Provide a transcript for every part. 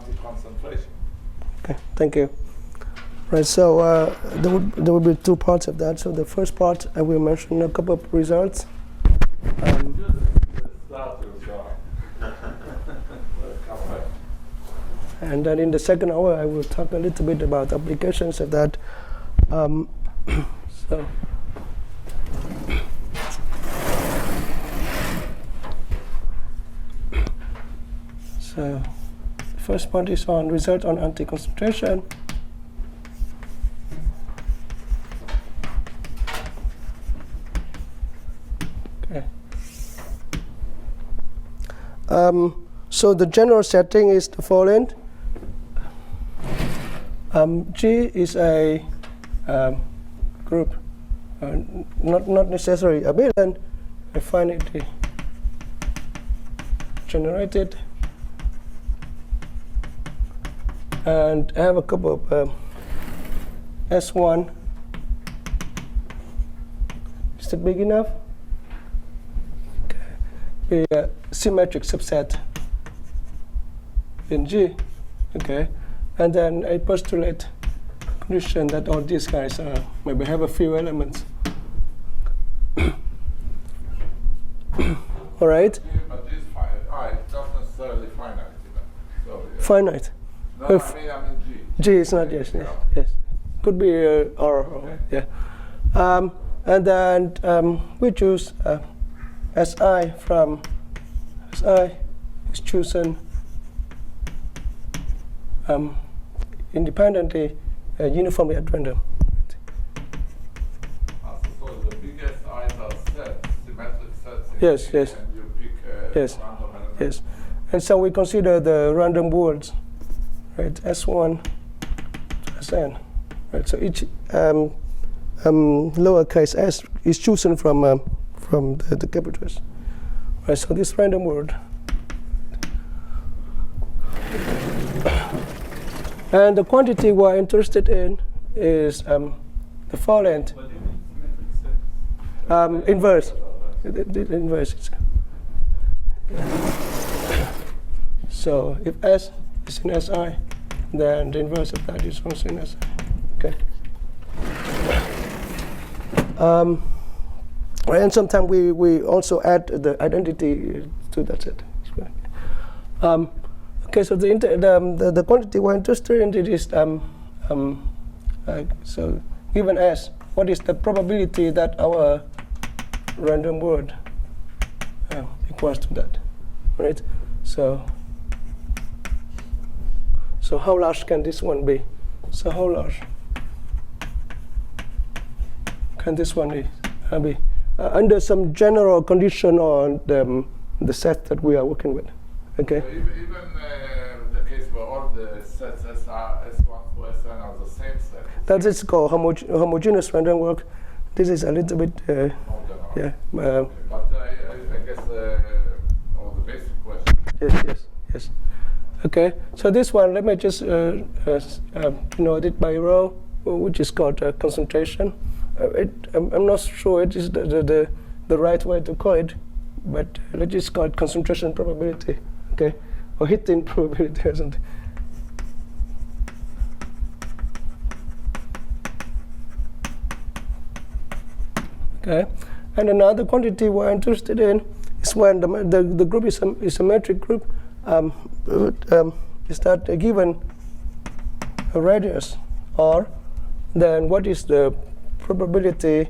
anti-concentration. Okay, thank you. Right, so there would be two parts of that. So the first part, I will mention a couple of results. And then in the second hour, I will talk a little bit about applications of that. So the first part is on result on anti-concentration. Okay. So the general setting is the following. G is a group, not necessarily abelian, finitely generated, and I have a couple of S1. Is that big enough? Okay. Be a symmetric subset in G. Okay. And then I postulate condition that all these guys maybe have a few elements. All right? But this it's not necessarily finite. So, Finite. No, I mean G. G is not, yes. Could be R. Okay. Yeah. And then we choose Si from Si is chosen independently, uniformly at random. So the biggest i's are sets, symmetric sets. Yes. And you pick Yes. random element. Yes. And so we consider the random words, right? S1 to Sn. Right. So each lowercase s is chosen from the capitals. Right. So this random word. And the quantity we're interested in is the following. What do you mean symmetric sets? Inverse. The inverse. So if S is in Si, then the inverse of that is also in Si. Okay. And sometimes we also add the identity to that set. Okay, so the quantity we're interested in it is so given S, what is the probability that our random word equals to that, right? So how large can this one be? So how large can this one be? Under some general condition on the set that we are working with. Okay. So even the case where all the sets S1 to Sn are the same set. That is called homogeneous random work. This is a little bit, yeah. But I guess all the basic questions. Yes. Okay. So this one, let me just denote it by rho, which is called concentration. I'm not sure it is the right way to call it, but let's just call it concentration probability. Okay, or hitting probability or something. Okay, and another quantity we're interested in is when the group is a metric group. Is that given a radius R, then what is the probability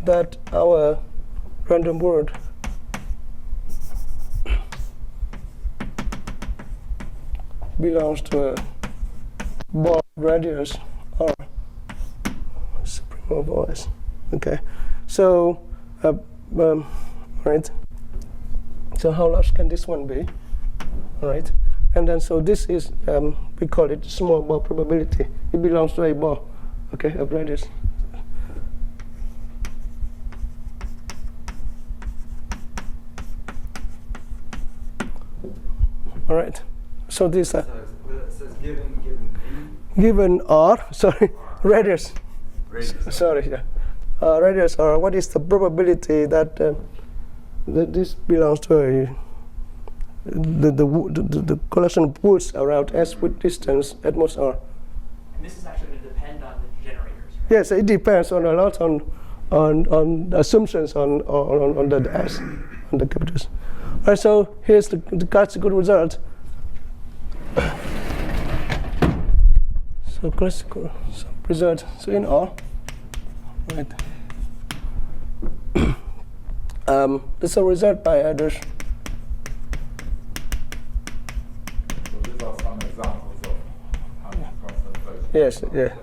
that our random word belongs to a ball radius R supreme of OS. Okay, so right. So how large can this one be? All right, and then so this is we call it small ball probability. It belongs to a ball, okay, of radius. All right. So this So it says given R, sorry, radius. radius. Sorry, yeah. Radius R. What is the probability that that this belongs to the collection of woods around S with distance at most R. And this is actually going to depend on the generators, right? Yes, it depends on a lot on assumptions on the S, on the capitals. All right, so here's the classical result. So classical result. So in R, right? This is a result by others. So these are some examples of concentration. Yes, yeah.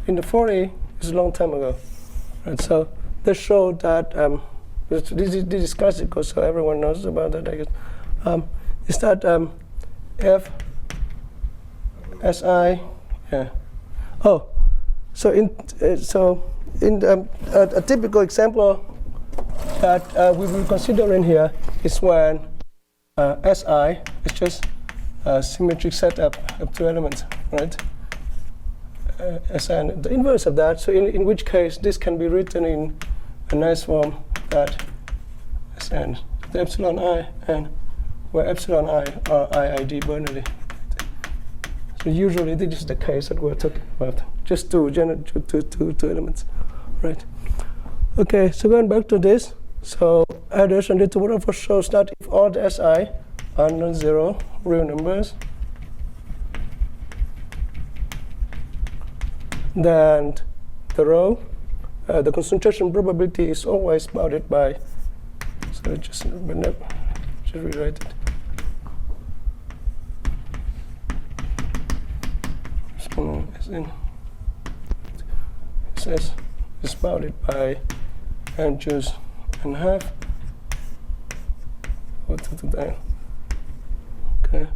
In the 40, it's a long time ago. Right, so they showed that, this is classical, so everyone knows about that, I guess. Is that F, SI, yeah. Oh, so in a typical example that we will consider in here is when SI is just a symmetric setup of two elements, right? SN, the inverse of that. So in which case this can be written in a nice form that Sn, the epsilon I, and where epsilon I are IID Bernoulli. So usually this is the case that we're talking about, just two elements, right? Okay, so going back to this, so adders and the shows that if all the SI are non-zero real numbers, then the row, the concentration probability is always bounded by, so just rewrite it. So it says it's bounded by n choose and half. What to do that? Okay.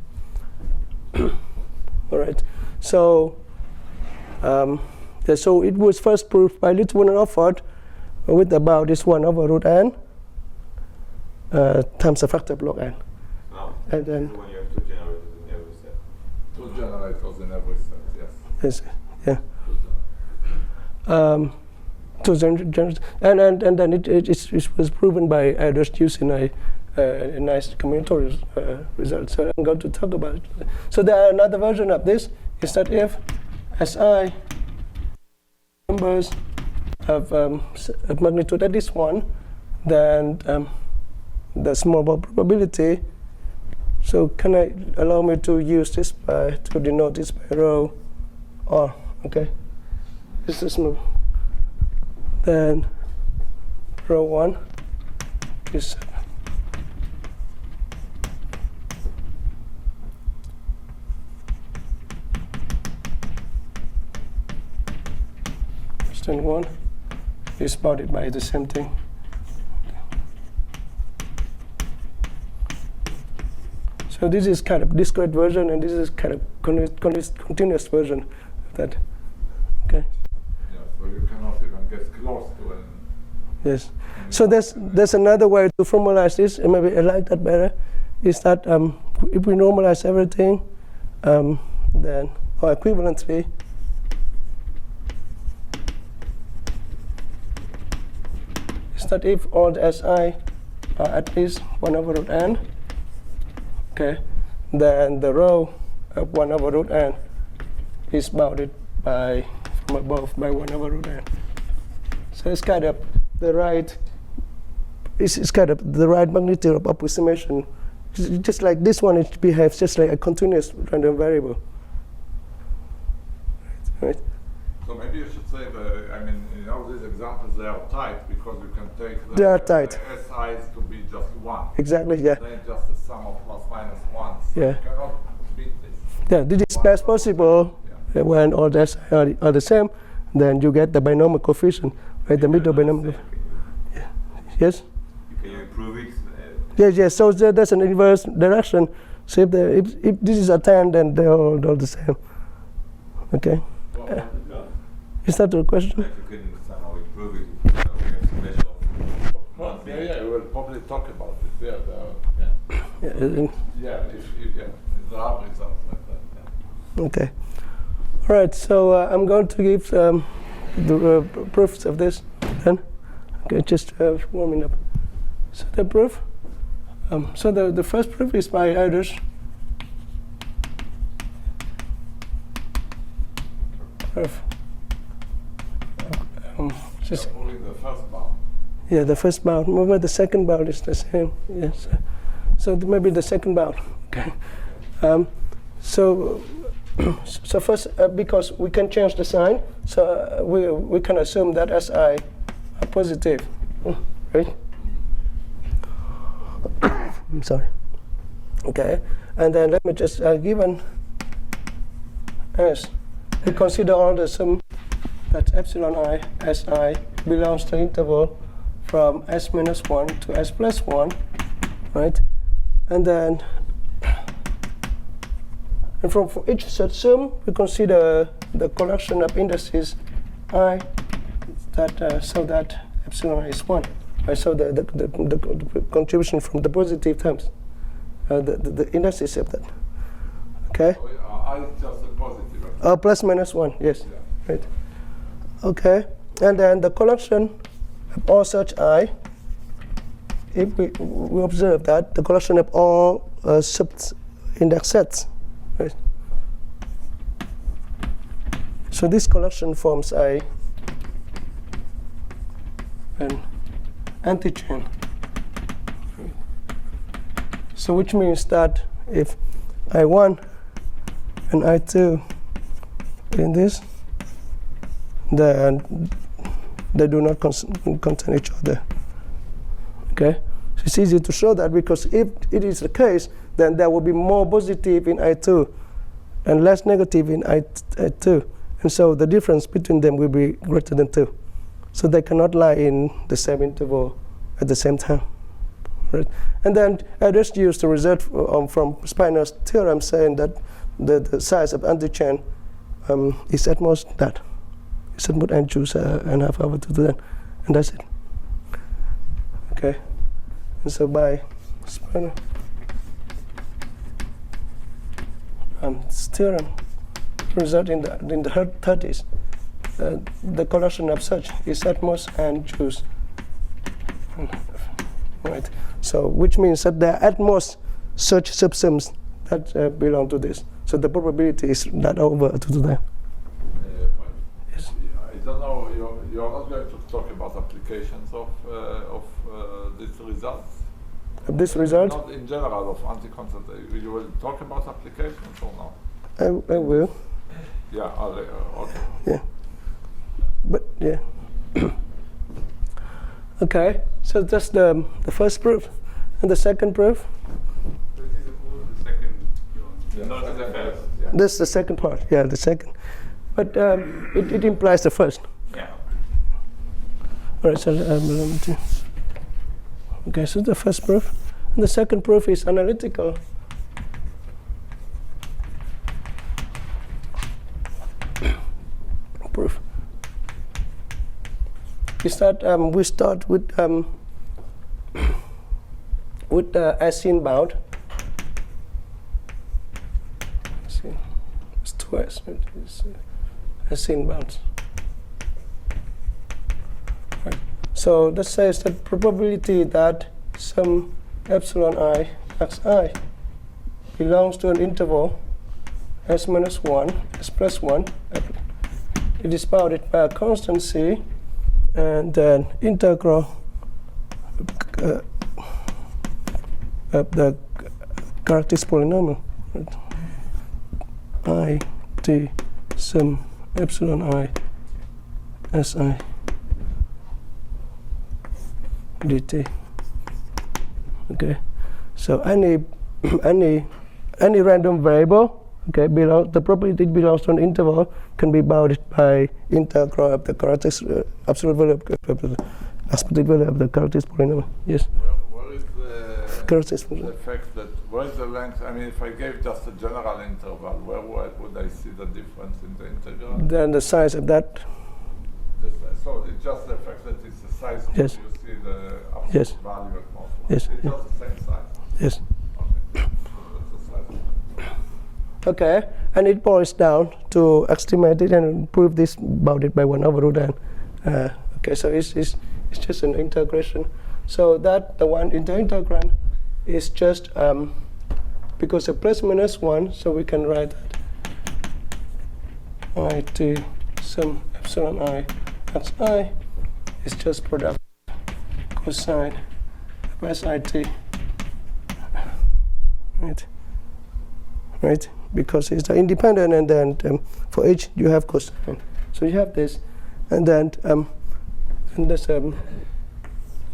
All right. So. So it was first proved by Litwin and Offord with about this 1 over root n times a factor log n. Oh, and then when you have two generators in every step. Two generators in every set, yes. yes, yeah. Two generators. And then it was proven by others using a nice combinatorial result. So I'm going to talk about it. So there another version of this is that if SI numbers of magnitude at least 1, then the small probability. So can I allow me to use this to denote this by rho R? Okay, this is small. Then rho 1 is and 1 is bounded by the same thing. So this is kind of discrete version, and this is kind of continuous version of that. Okay. Yeah, so you cannot even get close to it. Yes. So there's another way to formalize this, and maybe I like that better, is that if we normalize everything, then or equivalently. Is that if all the SI are at least 1 over root n, okay, then the row of 1 over root n is bounded by, from above, by 1 over root n. So it's kind of the right, it's kind of the right magnitude of approximation. Just like this one, it behaves just like a continuous random variable. Right. So maybe you should say that, I mean, in all these examples, they are tight because you can take They are tight. the SIs to be just 1. Exactly, yeah. Then just the sum of plus minus 1. So Yeah. you cannot beat this. Yeah, this is best possible when all the SI are the same, then you get the binomial coefficient, right? The middle binomial. Yeah. Yes? Can you improve it? Yes. So there's an inverse direction. So if this is a 10, then they're all the same. Okay. Is that the question? If you can somehow improve it, we have to measure Well, yeah, we'll probably talk about it. Yeah, there are results like that. Yeah. Okay. All right. So I'm going to give the proofs of this then. Okay, just warming up. So the proof. So the first proof is by Irish. Proof. Just Pulling the first bound. yeah, the first bound. Maybe the second bound is the same. Yes. So maybe the second bound. Okay. So first, because we can change the sign, so we can assume that Si are positive, right? I'm sorry. Okay, and then let me just given S, we consider all the sum that epsilon I Si belongs to interval from S minus 1 to S plus 1, right? And then for each such sum, we consider the collection of indices I that so that epsilon is 1. Right? So the contribution from the positive terms, the indices of that. Okay? So, I is just a positive. Right? Plus minus 1, yes. Yeah. Right. Okay. And then the collection of all such I, if we observe that the collection of all sub-index sets, right? So this collection forms an anti-chain. So which means that if I1 and I2 in this, then they do not contain each other. Okay? So it's easy to show that, because if it is the case, then there will be more positive in I2 and less negative in I2. And so the difference between them will be greater than 2. So they cannot lie in the same interval at the same time. Right? And then I just used the result from Spinner's theorem saying that the size of anti-chain is at most that. It's at most n choose n half over 2 to that. And that's it. Okay. And so by Spinner theorem result in the 30s, the collection of such is at most n choose. Right. So which means that there are at most such subsums that belong to this. So the probability is that over 2 to that. Yes. I don't know. You're not going to talk about applications of these results. This result? Not in general of anti-concentration. You will talk about applications or not? I will. Yeah. Okay. Yeah. But yeah. Okay. So that's the first proof, and the second proof. This is the second. Not the first. This is the second part. Yeah, the second. But it implies the first. Yeah. All right. So okay. So the first proof, and the second proof is analytical. Proof is that we start with as seen bound. It's twice. It's as seen bounds. Right. So that says that probability that some epsilon I xi belongs to an interval s minus 1, s plus 1. It is bounded by a constant c, and then integral of the characteristic polynomial, right? I t sum epsilon I si dt. Okay, so any random variable, okay, the probability it belongs to an interval can be bounded by integral of the characteristic absolute value of the aspective value of the characteristic polynomial. Yes. Where is the fact that where is the length? I mean, if I gave just a general interval, where would I see the difference in the integral? Then the size of that. So it's just the fact that it's the size. Yes. You see the absolute Yes. value at most. Yes. It's just the same size. Yes. Okay. So that's the size. Okay, and it boils down to estimate it and prove this bounded by 1 over root n. Okay, so it's just an integration. So that the one in the integrand is just because of plus minus 1, so we can write that I t sum epsilon I xi is just product cosine of sit, right? Because it's independent, and then for each you have cosine. So you have this, and then and this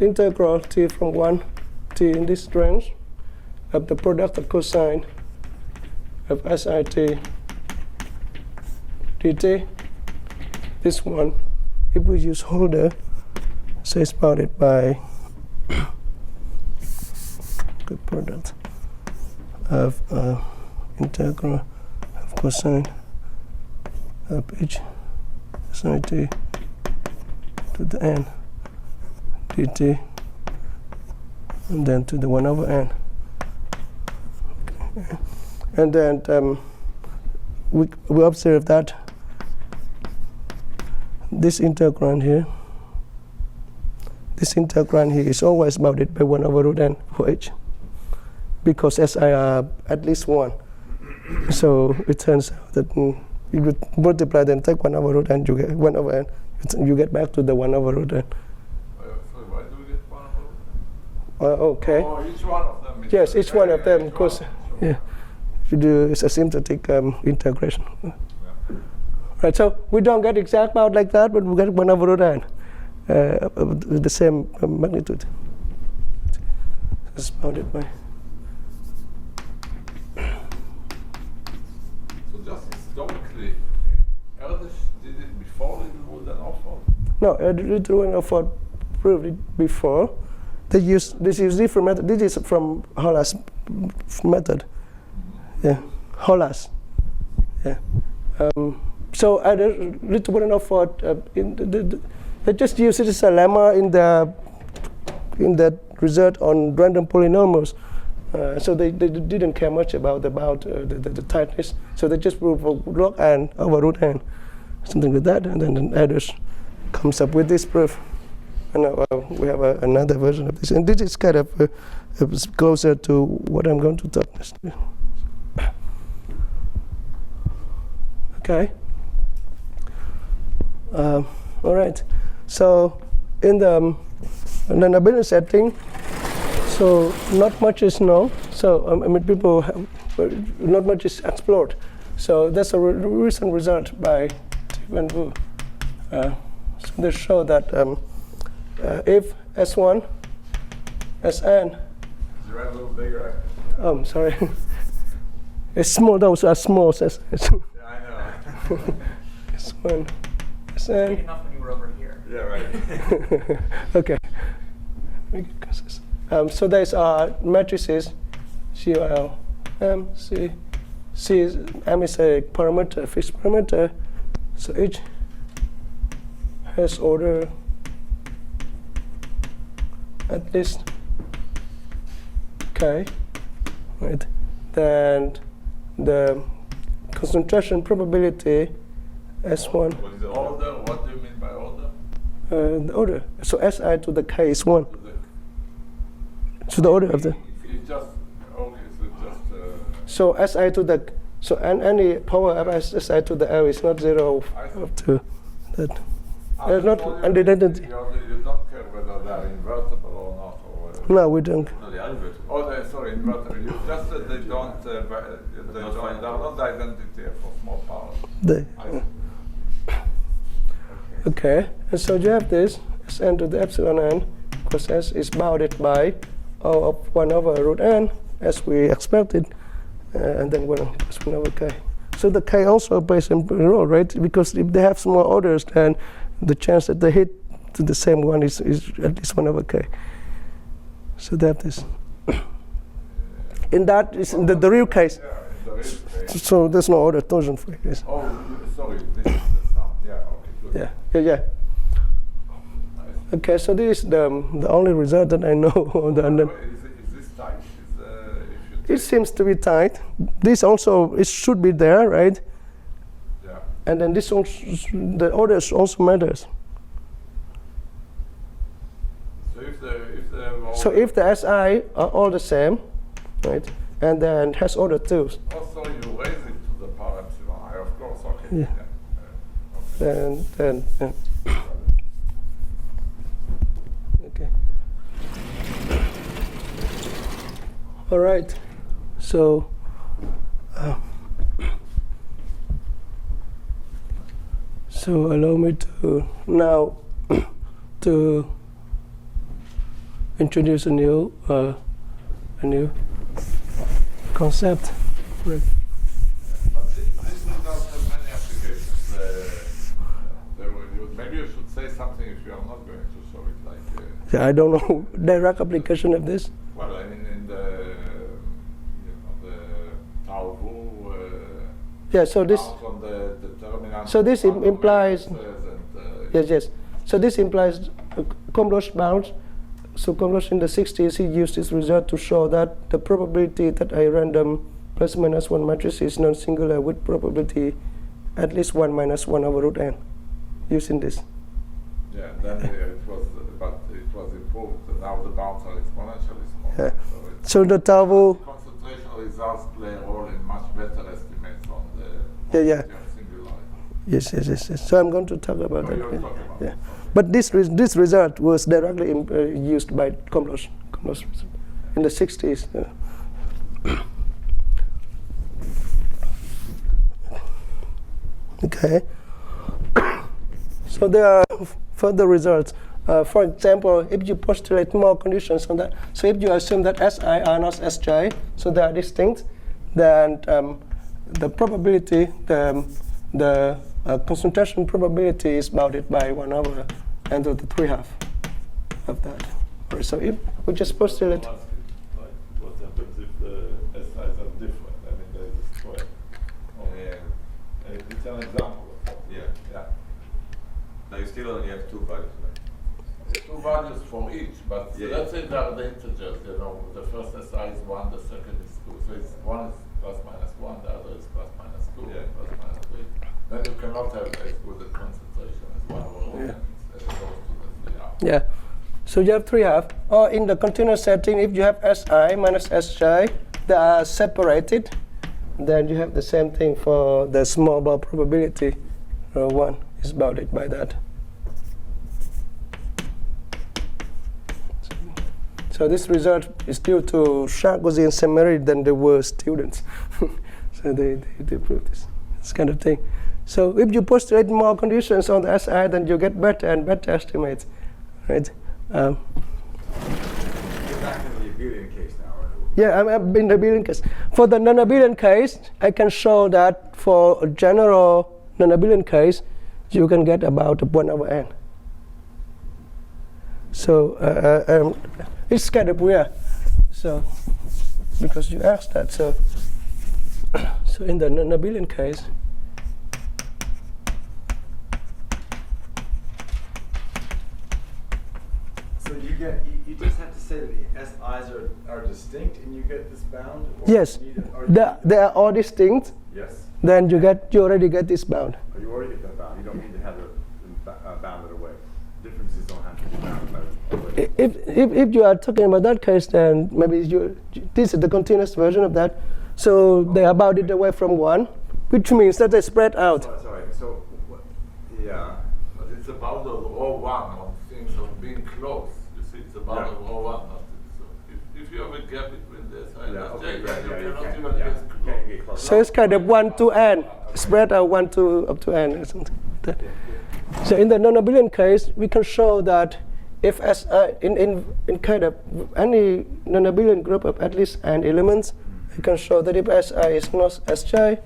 integral t from 1 t in this range of the product of cosine of sit dt. This one, if we use holder, so it's bounded by the product of integral of cosine of each sit to the n dt, and then to the 1 over n. Okay. And then we observe that this integrand here is always bounded by 1 over root n for h, because si are at least 1. So it turns out that you would multiply, then take 1 over root n, you get 1 over n, you get back to the 1 over root n. Sorry, why do we get 1 over root n? Okay. Oh, each one of them. Yes, each one of them, because yeah, you do it's asymptotic integration. Yeah. Right, so we don't get exact bound like that, but we get 1 over root n with the same magnitude. It's bounded by. So just historically, Erdős did it before Littlewood and Oxford? No, Littlewood and Oxford proved it before. They use different method. This is from Hollas method. Yeah, Hollas. Yeah. So Littlewood and Oxford, they just use it as a lemma in the result on random polynomials. So they didn't care much about the tightness. So they just prove log n over root n, something like that, and then Erdős comes up with this proof. And now we have another version of this, and this is kind of closer to what I'm going to talk next. Okay. All right. So in the non-abelian setting, so not much is known. So I mean, people have, not much is explored. So that's a recent result by Tip and Wu. So they show that if S1, Sn. You write a little bigger. Oh, I'm sorry. It's small. Those are small. Yeah, I know. S1, Big Sn. enough when you were over here. Yeah, right. Okay. So there's matrices COL, M, C. C is, M is a parameter, fixed parameter. So each has order at least k, right? Then the concentration probability S1. What is the order? What do you mean by order? The order. So Si to the k is 1. So the order of the. It's just okay. So Si to the. So any power of Si to the L is not 0 up to that. There's not an identity. You don't care whether they are invertible or not, or whatever. No, we don't. No, they are invertible. Oh, sorry, invertible. You just said they don't. They are not identity for small powers. They. I see. Okay, and so you have this Sn to the epsilon n, because S is bounded by O of 1 over root n, as we expected, and then 1 plus 1 over k. So the k also plays a role, right? Because if they have small orders, then the chance that they hit to the same one is at least 1 over k. So they have this. In that is in the real case. Yeah, in the real case. So there's no order torsion for this. Oh, sorry. This is the sum. Yeah. Okay. Good. Yeah. Okay, so this is the only result that I know. Is this tight? It seems to be tight. This also, it should be there, right? Yeah. And then this also, the orders also matters. So if the So if the SI are all the same, right, and then has all the twos, Also, you raise it to the power epsilon I, of course. Okay. Yeah. Okay. then okay. All right. So. So allow me to now to introduce a new concept. Right. But this does not have many applications. Maybe you should say something if you are not going to show it, like. Yeah, I don't know direct application of this. Well, I mean, in the the tau vu. Yeah. So this. On the determinant. So this implies. And, Yes. So this implies Komlosh bounds. So Komlosh in the 60s, he used this result to show that the probability that a random plus minus 1 matrix is non-singular with probability at least 1 minus 1 over root n, using this. Yeah, then it was, but it was improved. Now the bounds are exponentially small. Yeah. So So the tau vu. concentration results play a role in much better estimates on the Yeah. singularity. Yes. So I'm going to talk about that. You're talking about Yeah. But this result was directly used by Komlosh in the 60s. Okay. So there are further results. For example, if you postulate more conditions on that, so if you assume that Si are not Sj, so they are distinct, then the probability, the concentration probability is bounded by 1 over n to the 3/2 of that. Right, so if we just postulate. What happens if the SIs are different? I mean, there is a square. It's an example of that. Yeah. Now you still only have two values, right? Two values for each, but Yeah. let's say they are the integers. The first SI is 1, the second is 2. So it's one is plus minus 1, the other is plus minus 2, Yeah. plus minus 3. Then you cannot have as good a concentration as 1 over Yeah. as opposed to the 3/2. Yeah. So you have 3/2. Or in the continuous setting, if you have Si minus Sj, they are separated, then you have the same thing for the small ball probability. 1 is bounded by that. So this result is due to Sarkozy and Semery, then they were students. So they proved this kind of thing. So if you postulate more conditions on the Si, then you get better and better estimates, right? You're back in the abelian case now, right? Yeah, I'm in the abelian case. For the non-abelian case, I can show that for a general non-abelian case, you can get about 1 over n. So it's kind of weird. So because you asked that, so in the non-abelian case, So you just have to say that the SIs are distinct and you get this bound? Or yes, you need they are all distinct. Yes. Then you already get this bound. Or you already get that bound. You don't need to have it bounded away. Differences don't have to be bounded away. If you are talking about that case, then maybe this is the continuous version of that. So they are bounded away from 1, which means that they spread out. Sorry. So, yeah. But it's about the row 1 on things of being close. You see, it's about the row 1. So if you have a gap between the SI and Yeah, SJ, okay, then yeah, you you cannot can't, even yeah, get you can't get close. So it's kind of 1 to n, spread out 1 to up to n or something like that. So in the non-abelian case, we can show that if in kind of any non-abelian group of at least n elements, we can show that if Si is not Sj,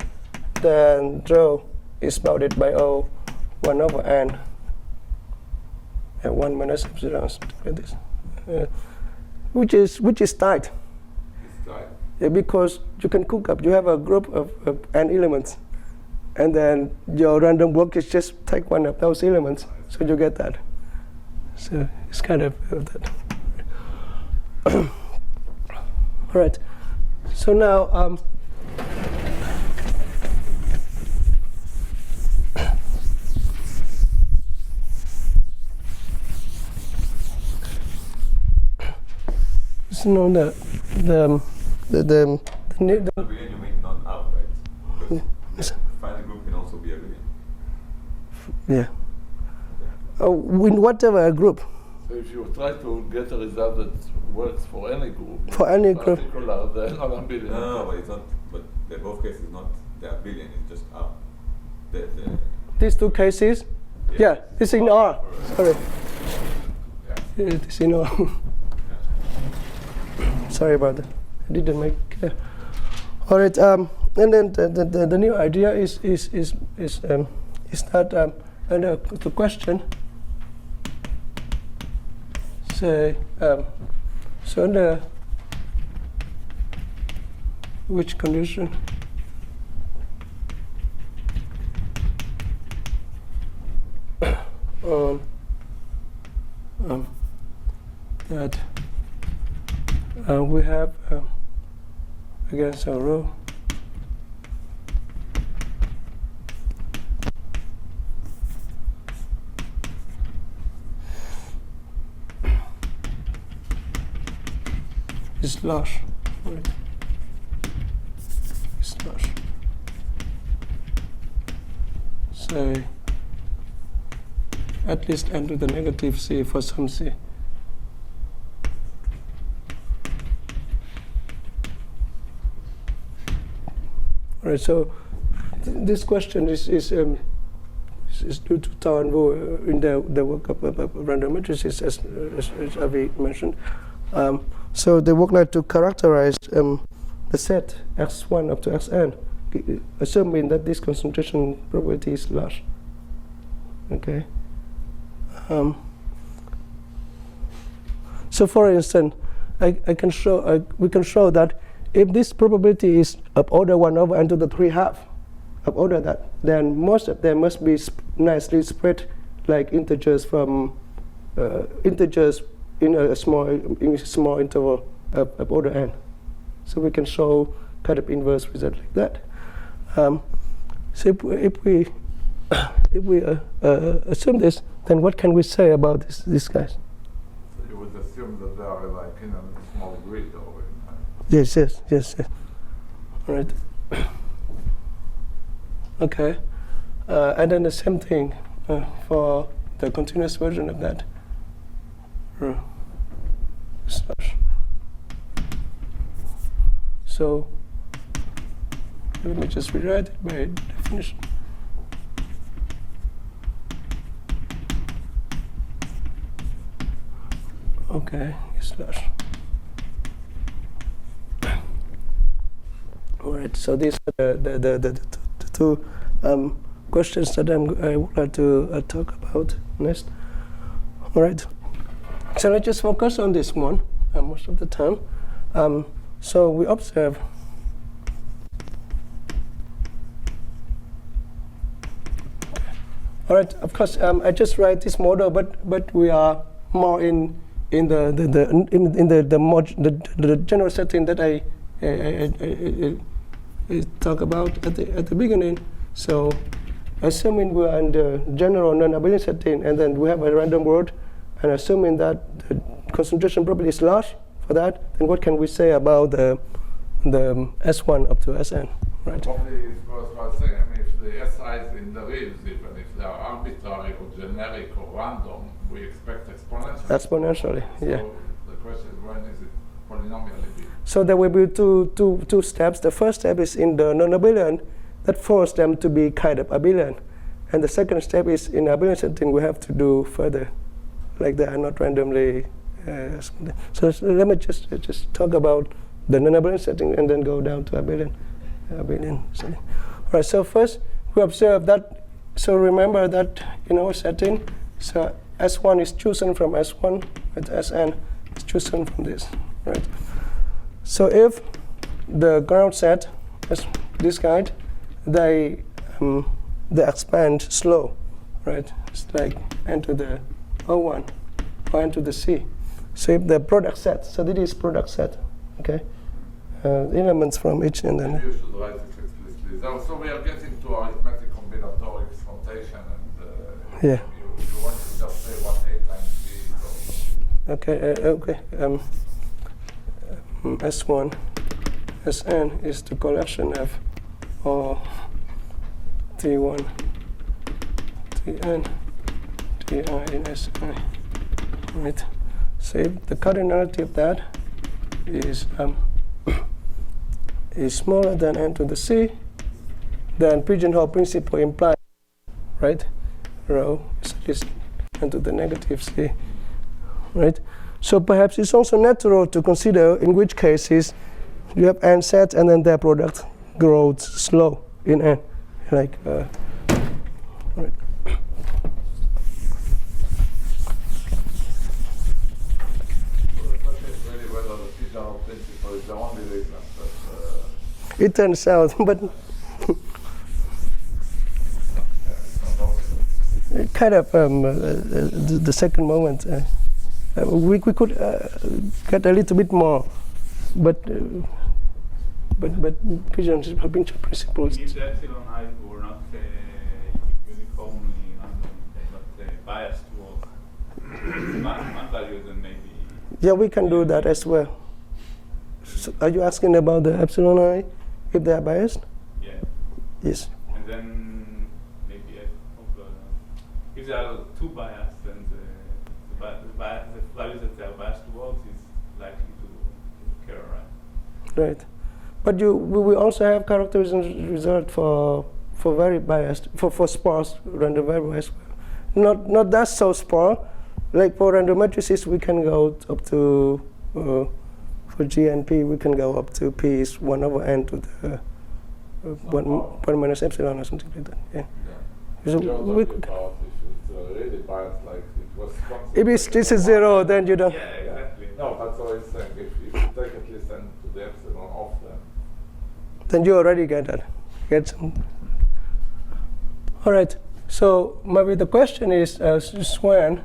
then rho is bounded by 1 over n and 1 minus epsilon, something like this, which is tight. It's tight. Yeah, because you can cook up. You have a group of n elements, and then your random walk is just take one of those elements, so you get that. So it's kind of that. All right. So now. So no, the Abelian, you mean non-up, right? Because finite group can also be abelian. yeah. In whatever group. So if you try to get a result that works for any group, For any group. particular, then non-abelian. No, but it's not. But in both cases, not the abelian. It's just up. The These two cases. Yeah, this in R. Sorry. Yeah. This in R. Sorry about that. I didn't make clear. All right. And then the new idea is that and the question. Say so under which condition? That we have against a row is large, right? Is large. Say at least n to the negative c for some c. All right, so this question is due to Tao and Wu in the work of random matrices, as Avi mentioned. So they work like to characterize the set x1 up to xn, assuming that this concentration probability is large. Okay. So, for instance, we can show that if this probability is of order 1 over n to the 3/2, of order that, then most of them must be nicely spread like integers from integers in a small interval of order n. So we can show kind of inverse result like that. So if we assume this, then what can we say about these guys? So you would assume that they are like in a small grid or Yes. All right. Okay. And then the same thing for the continuous version of that. Slash. So let me just rewrite it by definition. Okay, slash. All right. So these are the two questions that I would like to talk about next. All right. So let's just focus on this one most of the time. So we observe all right. Of course, I just write this model, but we are more in the general setting that I talk about at the beginning. So assuming we are in the general non-abelian setting, and then we have a random word, and assuming that the concentration probability is large for that, then what can we say about the S1 up to Sn, right? Probably it goes without saying. I mean, if the SI is in the reals, even if they are arbitrary or generic or random, we expect exponentially. Exponentially, yeah. So the question is, when is it polynomially big? So there will be two steps. The first step is in the non-abelian, that forces them to be kind of abelian, and the second step is in abelian setting we have to do further, like they are not randomly. So let me just talk about the non-abelian setting and then go down to abelian setting. All right. So first we observe that. So remember that in our setting, so S1 is chosen from S1, and Sn is chosen from this, right? So if the ground set is this kind, they expand slow, right? It's like n to the O1 or n to the C. So if the product set, so this is product set, okay? Elements from each and then. You should write it explicitly. So we are getting to arithmetic combinatorics notation, and yeah. you want to just say what A times B is. Okay. Okay. S1, Sn is the collection of all T1, Tn, Ti in Si. Right. So if the cardinality of that is smaller than n to the c, then pigeonhole principle implies, right, rho is at least n to the negative c, right? So perhaps it's also natural to consider in which cases you have n sets and then their product grows slow in n, like right. The only reason that it turns out, but kind of the second moment we could get a little bit more, but pigeonhole principles. If the epsilon I were not uniformly random, but biased towards one value, then maybe. Yeah, we can do that as well. So are you asking about the epsilon I, if they are biased? Yeah. Yes. And then maybe if there are two biased, then the values that they are biased towards is likely to occur, right? Right. But we also have characterization result for very biased, for sparse random variable as well. Not that so sparse. Like for random matrices, we can go up to for G and P, we can go up to P is 1 over n to the 1 minus epsilon or something like that. Yeah. So we could, really biased, like it was. If this is 0, then you don't. Yeah, exactly. No, that's what I'm saying. If you take at least n to the epsilon off them, then you already get that. Get some. All right. So maybe the question is when,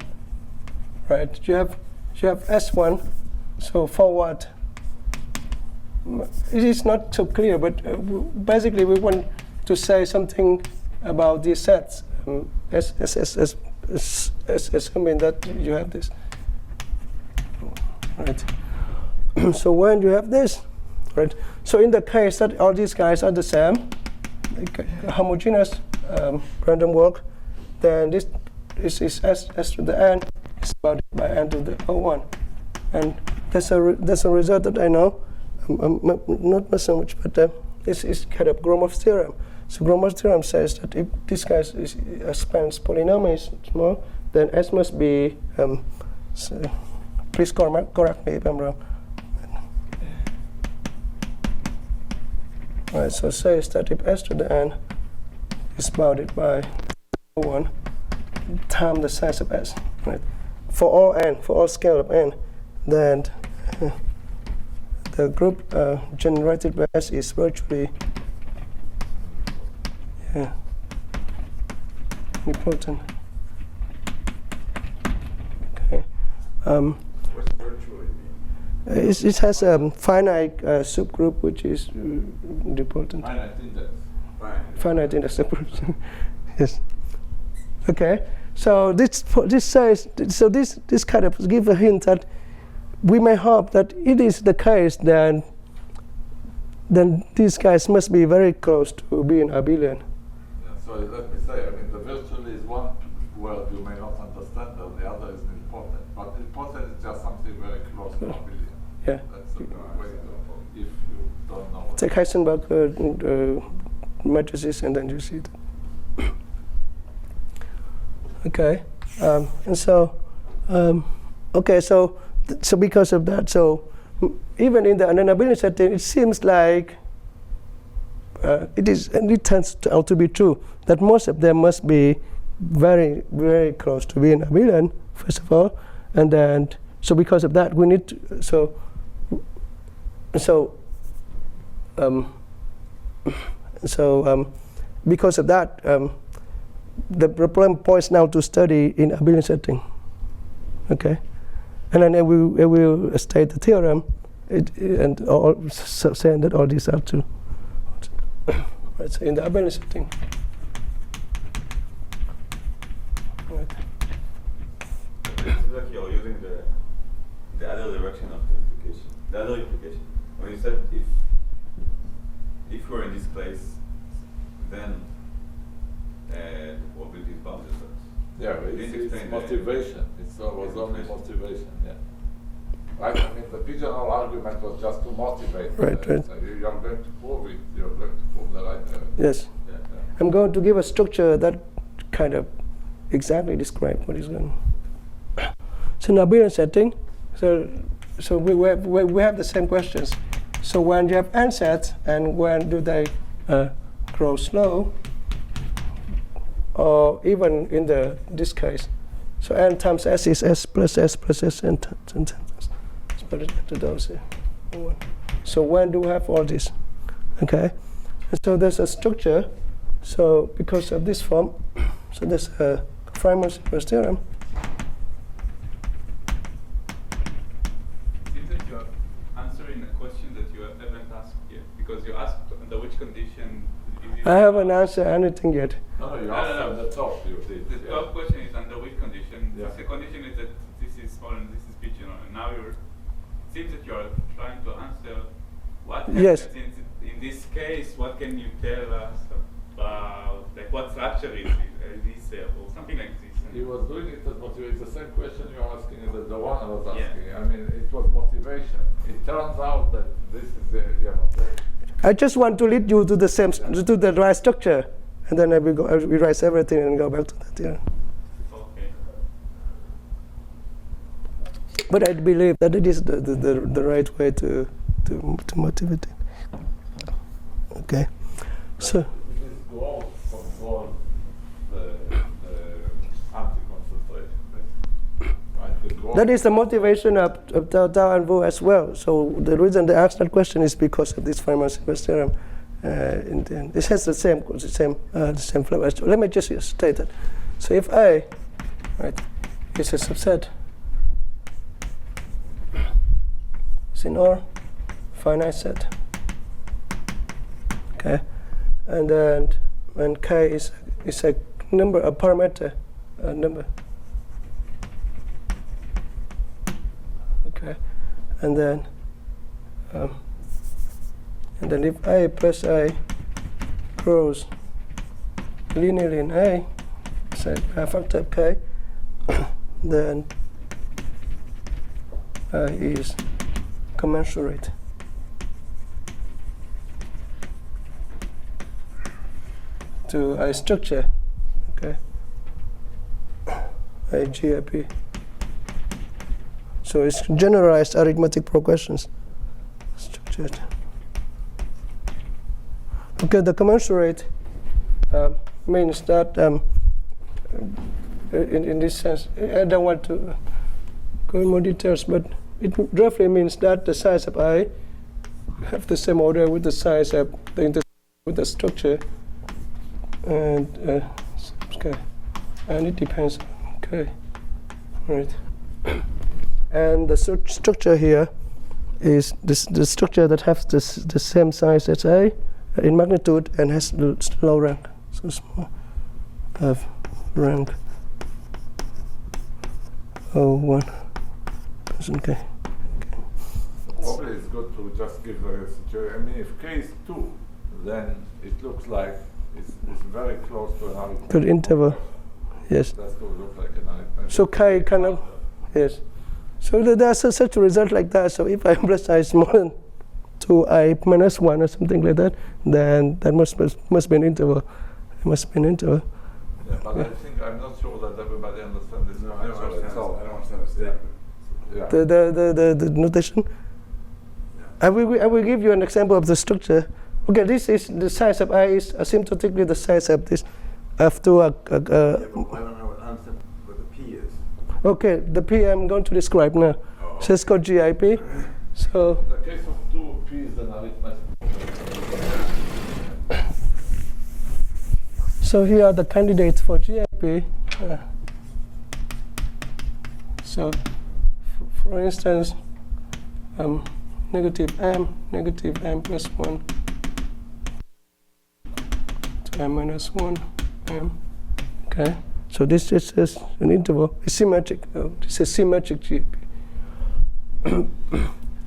right? You have S1. So for what? It is not so clear, but basically we want to say something about these sets. Assuming that you have this. Right. So when you have this, right? So in the case that all these guys are the same, like homogeneous random walk, then this is s to the n is divided by n to the O1, and that's a result that I know. Not so much, but this is kind of Gromov's theorem. So Gromov's theorem says that if this guy spans polynomial is small, then S must be. Please correct me if I'm wrong. Right, so it says that if S to the n is bounded by 1 times the size of S, right? For all n, for all scale of n, then the group generated by S is virtually important. Okay. What's virtually mean? It has a finite subgroup which is important. finite index. Finite index subgroup. Yes. Okay. So this says this kind of gives a hint that we may hope that it is the case then these guys must be very close to being abelian. Yeah, so let me say, I mean, the virtually is one word you may not understand, and the other is important. But important is just something very close to abelian. Yeah. That's a good way to, if you don't know. Take Heisenberg matrices and then you see it. Okay. And so, okay, so because of that, so even in the non-abelian setting, it seems like it tends out to be true that most of them must be very, very close to being abelian, first of all, and then so because of that we need to, because of that the problem points now to study in abelian setting. Okay. And then it will state the theorem, saying that all these are true. Right, so in the abelian setting. Right. It seems like you're using the other direction of the application. The other implication, when you said if we're in this place, then the probability is bounded. Yeah, it's motivation. It was only motivation, yeah. Right? I mean, the pigeonhole argument was just to motivate. Right. So you're going to prove it. You're going to prove the right. Yes. Yeah. I'm going to give a structure that kind of exactly describes what is going on. So in abelian setting, so we have the same questions. So when you have n sets, and when do they grow slow, or even in this case, so n times s is s plus s plus s and split it into those here. So when do we have all this? Okay, and so there's a structure. So because of this form, so there's a Feynman's inverse theorem. Seems that you are answering a question that you haven't asked yet, because you asked under which condition. I haven't answered anything yet. No, you asked on the top. You did. The top question is under which condition. Yeah. The condition is that this is small and this is pigeonhole, and now it seems that you are trying to answer what happens Yes. in this case. What can you tell us about, like, what structure is this or something like this? He was doing it as motivation. It's the same question you are asking as the one I was Yeah. asking. I mean, it was motivation. It turns out that this is the I just want to lead you to the same to the right structure, and then I will erase everything and go back to that. Yeah. Okay. But I believe that it is the right way to motivate it. Okay. So This growth controls the anti-concentration. Right? The growth that is the motivation of Dao and Wu as well. So the reason they asked that question is because of this Feynman's inverse theorem. In the end, this has the same flavor. Let me just state it. So if A, right, is a subset, it's in R finite set. Okay, and then when K is a number, a parameter, a number. Okay, and then if A plus A grows linearly in A, say a factor of K, then A is commensurate to a structure, okay, a GIP. So it's generalized arithmetic progressions, structured. Okay, the commensurate means that in this sense, I don't want to go in more details, but it roughly means that the size of I have the same order with the size of the intersection with the structure, and okay, and it depends. Okay, right. And the structure here is the structure that has the same size as A in magnitude and has low rank, so small, have rank 0.1. Okay. Probably it's good to just give the situation. I mean, if K is 2, then it looks like it's very close to an arithmetic. Good interval, yes. That's going to look like an arithmetic. So K kind of, yes. So there's such a result like that. So if I plus I is more than 2I minus 1 or something like that, then that must be an interval. It must be an interval. Yeah, but I think I'm not sure that everybody understands this. No, I don't understand the statement. Yeah. The notation. Yeah. I will give you an example of the structure. Okay, this is the size of I is asymptotically the size of this after Yeah, but I don't know what the P is. Okay, the P I'm going to describe now. Oh. So it's called GIP. So In the case of 2, P is an arithmetic. so here are the candidates for GIP. So for instance, negative m plus 1 to m minus 1 m. Okay, so this is an interval. It's symmetric. This is symmetric GIP.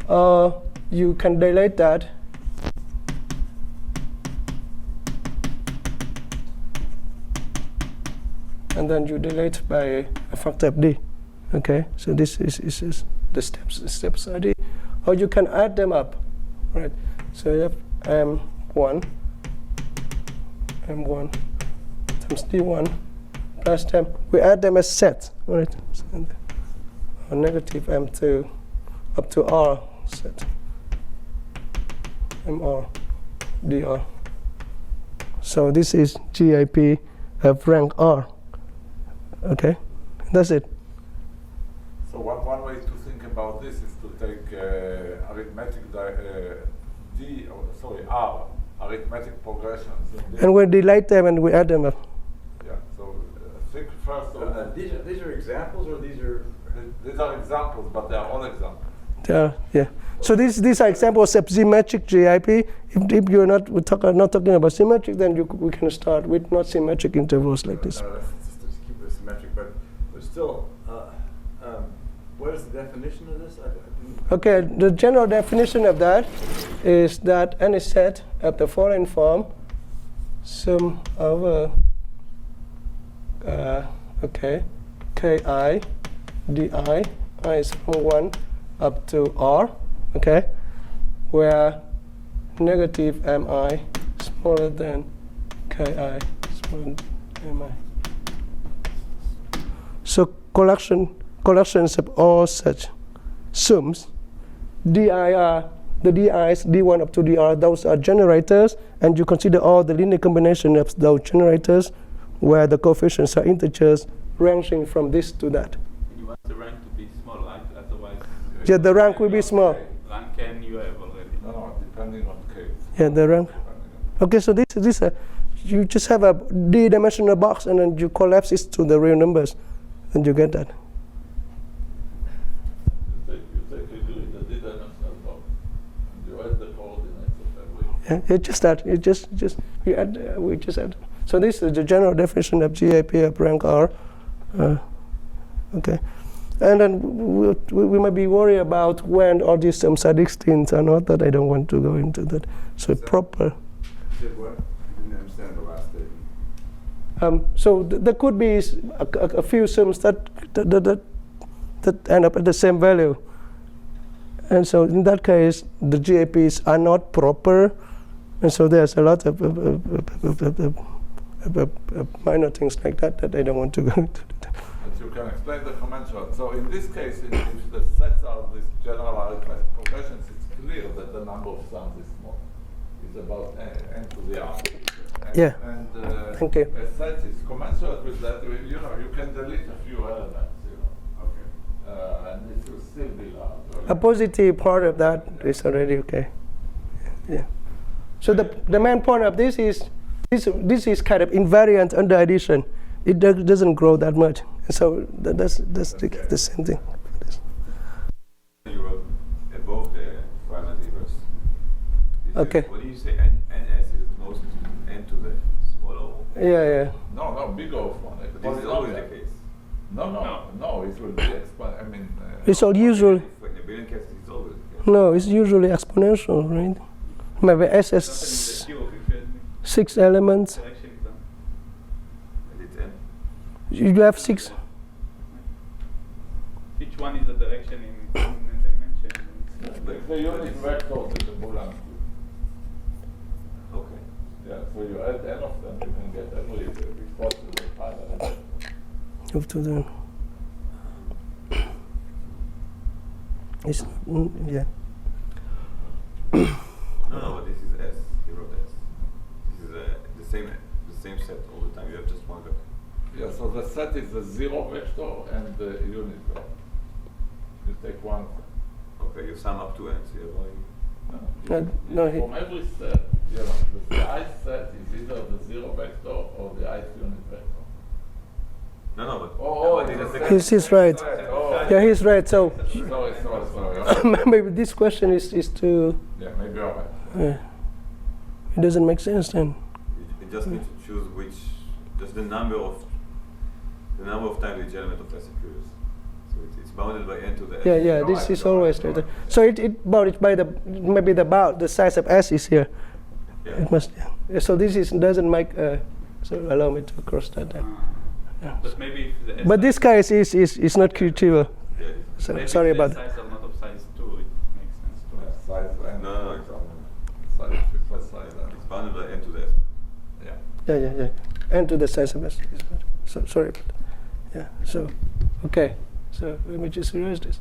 You can dilate that. And then you dilate by a factor of d. Okay, so this is the steps ID. Or you can add them up, right? So you have m1 times d1 plus them. We add them as sets, right? Or negative m2 up to r set. mr dr. So this is GIP of rank r. Okay, that's it. So one way to think about this is to take arithmetic R, arithmetic progressions. And we delete them and we add them up. Yeah, so think first of These are examples, or these are? These are examples, but they are all examples. Yeah. So these are examples of symmetric GIP. If you're not not talking about symmetric, then we can start with not symmetric intervals like this. Just keep it symmetric, but still, what is the definition of this? Okay, the general definition of that is that any set of the following form, sum over ki di, I is from 1 up to r, okay, where negative mi smaller than ki smaller than mi. So collections of all such sums, dir, the di's, d1 up to dr, those are generators, and you consider all the linear combination of those generators where the coefficients are integers ranging from this to that. You want the rank to be small, right? Otherwise, Yeah, the rank will be small. rank n you have already. No, depending on case. Yeah, the rank. Okay, so this you just have a d-dimensional box and then you collapse it to the real numbers, and you get that. You take the d-dimensional box, and you add the coordinates of every. Yeah, it's just that. We just add. So this is the general definition of GIP of rank R. Okay. And then we might be worried about when all these sums are distinct or not, that I don't want to go into that. So proper. Did what? I didn't understand the last statement. So there could be a few sums that end up at the same value. And so in that case, the GIPs are not proper. And so there's a lot of minor things like that I don't want to go into. But you can explain the commensurate. So in this case, if the sets are these general arithmetic progressions, it's clear that the number of sums is small. It's about n to the r. Yeah. And Thank you. a set is commensurate with that. You can delete a few elements. Okay. And it will still be large. A positive part of that is already okay. Yeah. So the main point of this is this is kind of invariant under addition. It doesn't grow that much. So that's the same thing. You wrote above the parameters. Okay. What do you say? NS is most n to the smaller one? Yeah. No, bigger of one. But this is always the case. No, it will be exponential. It's all usually. In a billion cases, it's always the case. No, it's usually exponential, right? Maybe S has 6 elements. Direction exam. And it's n. You have 6. Each one is a direction in dimension. The unit vector is the Boolean. Okay. Yeah, so you add n of them, you can get every possible final vector. Up to the. It's yeah. No, but this is S. You wrote S. This is the same set all the time. You have just one vector. Yeah, so the set is the zero vector and the unit vector. You take one. Okay, you sum up to n. So you have only No, from every set, the I set is either the zero vector or the ith unit vector. No, but he's right. Oh. Yeah, he's right. So Sorry. maybe this question is to. Yeah, maybe you're right. It doesn't make sense then. you just need to choose just the number of times each element of S occurs. It's bounded by n to the Yeah, s. yeah. No, This I is don't- always I don't- the. So it bounded by the maybe the size of S is here. Yeah. It must. Yeah. So this is doesn't make. So allow me to cross that down. Yeah. But maybe if the S But this case is not trivial. Yeah. So maybe sorry if the about that. size are not of size 2, it makes sense to Yeah, have. size n. No, it's Size plus size n. It's bounded by n to the s. Yeah. Yeah. And to the size of S. So sorry about that. Yeah. So, okay. So let me just erase this.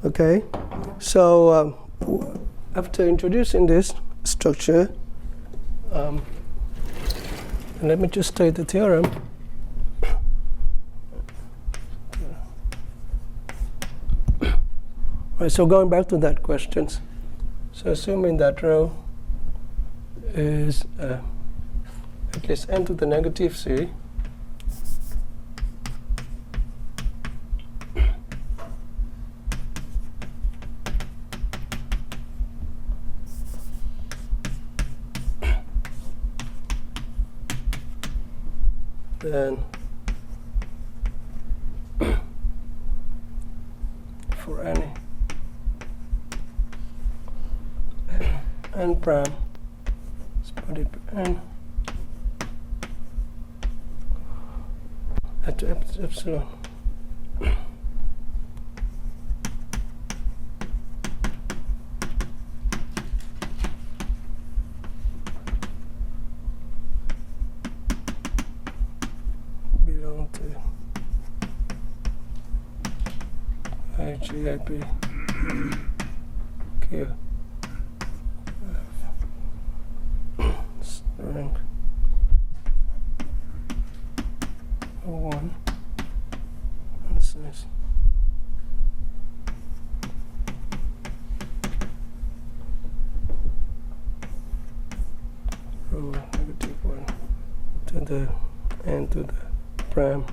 Okay. So after introducing this structure, let me just state the theorem. Right, so going back to that questions. So assuming that rho is at least n to the negative c, then for any n prime is bounded by n at epsilon belong to IGIP Q rank 1 and size rho -1 to the n to the prime.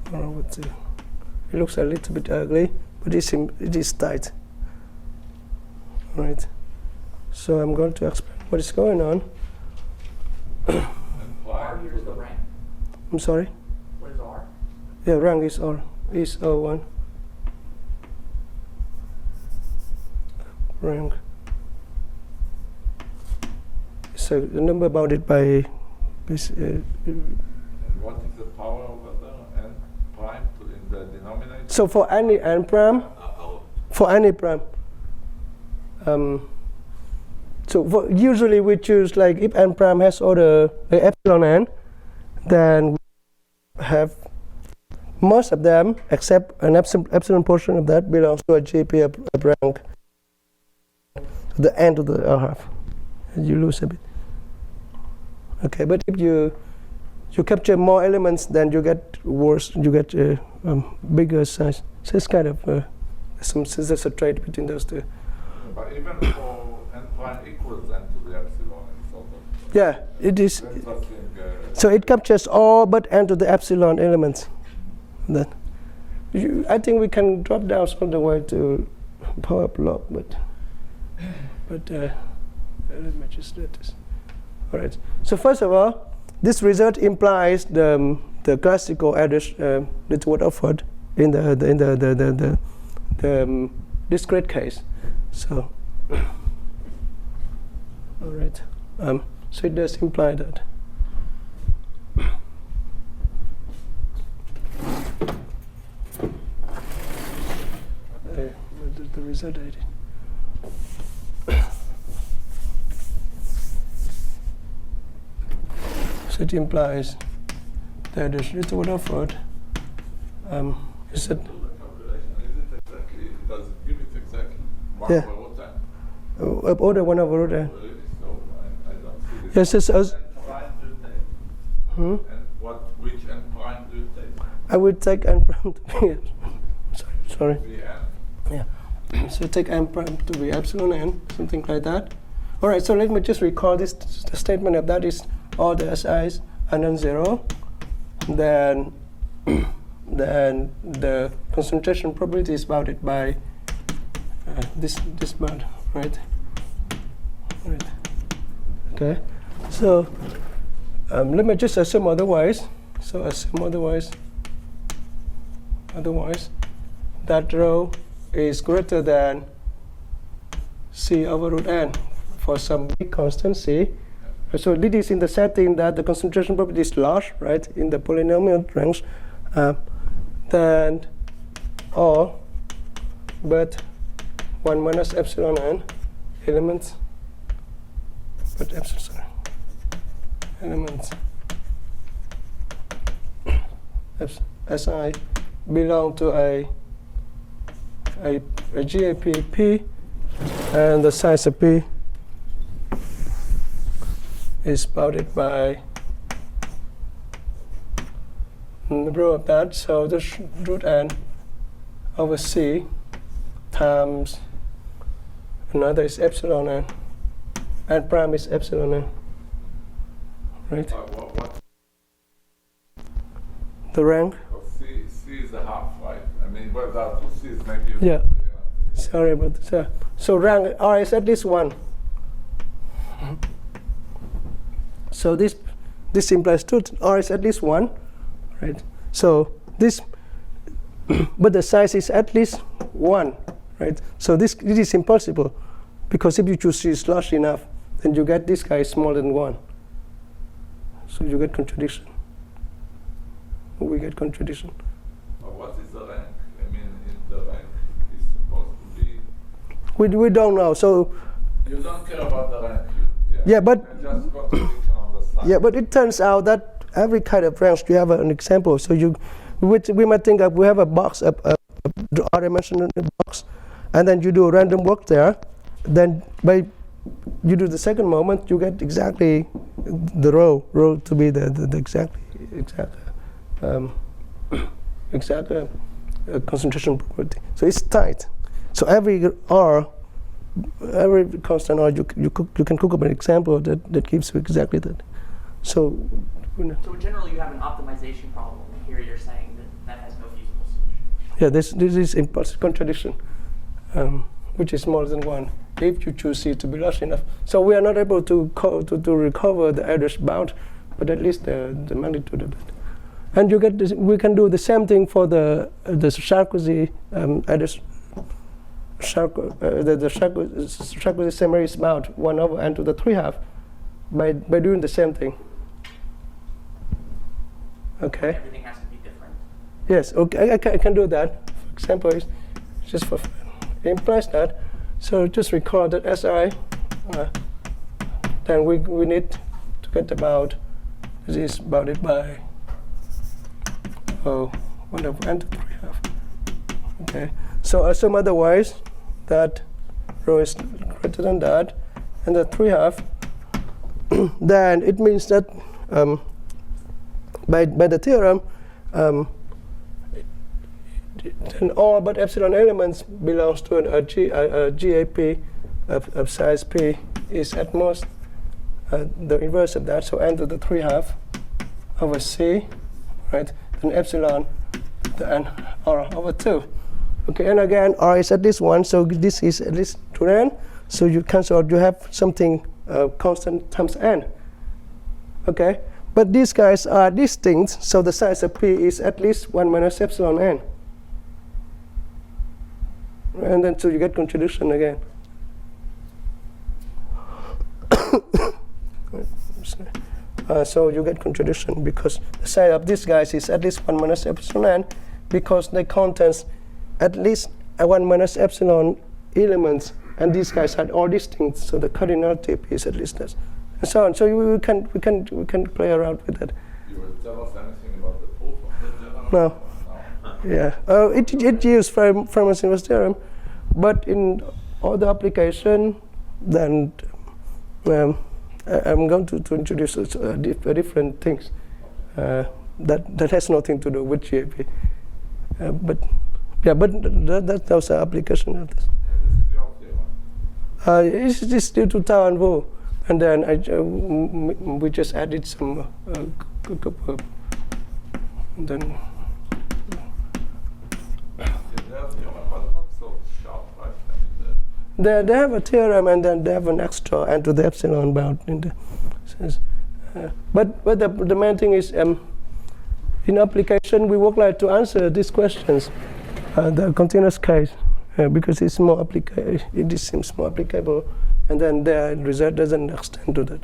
I don't know what to. It looks a little bit ugly, but it is tight. All right. So I'm going to explain what is going on. And R prime here is the rank. I'm sorry. What is R? Yeah, rank is O1. Rank. So the number bounded by this. And what is the power over there? N prime to in the denominator? So for any n prime, for any prime. So usually we choose like if n prime has order epsilon n, then we have most of them except an epsilon portion of that belongs to a GP of rank to the n to the r half. And you lose a bit. Okay, but if you capture more elements, then you get worse. You get bigger size. So it's kind of there's a trade between those two. But even for n prime equals n to the epsilon, it's sort of Yeah, it is. interesting. So it captures all but n to the epsilon elements. Then, I think we can drop down all the way to power block, but let me just do this. All right. So first of all, this result implies the classical address that was offered in the discrete case. So, all right. So it does imply that. The result I did. So it implies that the little what offered is that Does it give it exactly? One Yeah. over root n? order 1 over root n. Really? So I don't see this. Yes, yes. N prime do you take? And which n prime do you take? I would take n prime to be sorry. The n? Yeah. So take n prime to be epsilon n, something like that. All right. So let me just recall this. The statement of that is all the si's are non-zero. Then the concentration probability is bounded by this bound, right? Right. Okay. So let me just assume otherwise. So assume otherwise that rho is greater than c over root n for some big constant c. So this is in the setting that the concentration property is large, right, in the polynomial range. Then all but 1 minus epsilon n elements, but epsilon elements Si belong to a GAP P, and the size of P is bounded by the row of that. So this root n over c times another is epsilon n, and prime is epsilon n, right? What? The rank. C is a half, right? I mean, well, there are two C's, maybe. Yeah. Sorry about this. So rank R is at least 1. So this implies 2. R is at least 1, right? So this, but the size is at least 1, right? So this is impossible, because if you choose C is large enough, then you get this guy is smaller than 1. So you get contradiction. We get contradiction. But what is the rank? I mean, the rank is supposed to be. We don't know. So You don't care about the rank. Yeah, but just contradiction on the side. yeah, but it turns out that every kind of range you have an example. So we might think that we have a box, a R-dimensional box, and then you do a random walk there. Then by you do the second moment, you get exactly the row to be the exact concentration property. So it's tight. So every constant R, you can cook up an example that gives you exactly that. So generally, you have an optimization problem. Here, you're saying that has no feasible solution. yeah, this is impulsive contradiction, which is more than 1 if you choose C to be large enough. So we are not able to recover the average bound, but at least the magnitude of it. And you get this, we can do the same thing for the Sarkozy the Sarkozy summary is about 1 over n to the 3/2 by doing the same thing. Okay. Everything has to be different. Yes. Okay. I can do that. For example, it's just for fun. It implies that. So just recall that SI. Then we need to get about this is bounded by 1 over n to 3/2. Okay. So assume otherwise that rho is greater than that, and the 3/2. Then it means that by the theorem, then all but epsilon elements belongs to a GAP of size P is at most the inverse of that. So n to the 3/2 over C, right? And epsilon the n R over 2. Okay, and again, R is at least 1, so this is at least 2n. So you cancel out, you have something constant times n. Okay, but these guys are distinct, so the size of P is at least 1 minus epsilon n. And then so you get contradiction again. So you get contradiction because the size of these guys is at least 1 minus epsilon n, because they contains at least 1 minus epsilon elements, and these guys are all distinct. So the cardinality is at least this, and so on. So we can play around with that. You will tell us anything about the proof of the general? No. Yeah. It used Feynman's inverse theorem, but in other application, then I'm going to introduce different things that has nothing to do with GAP. But that's also application of this. This is your theorem. It's just due to Tao and Wu, and then we just added some and then. Their theorem was not so sharp, right? I mean, They have a theorem, and then they have an extra n to the epsilon bound in the. Yes. But the main thing is, in application, we would like to answer these questions, the continuous case, because it's more it seems more applicable, and then the result doesn't extend to that.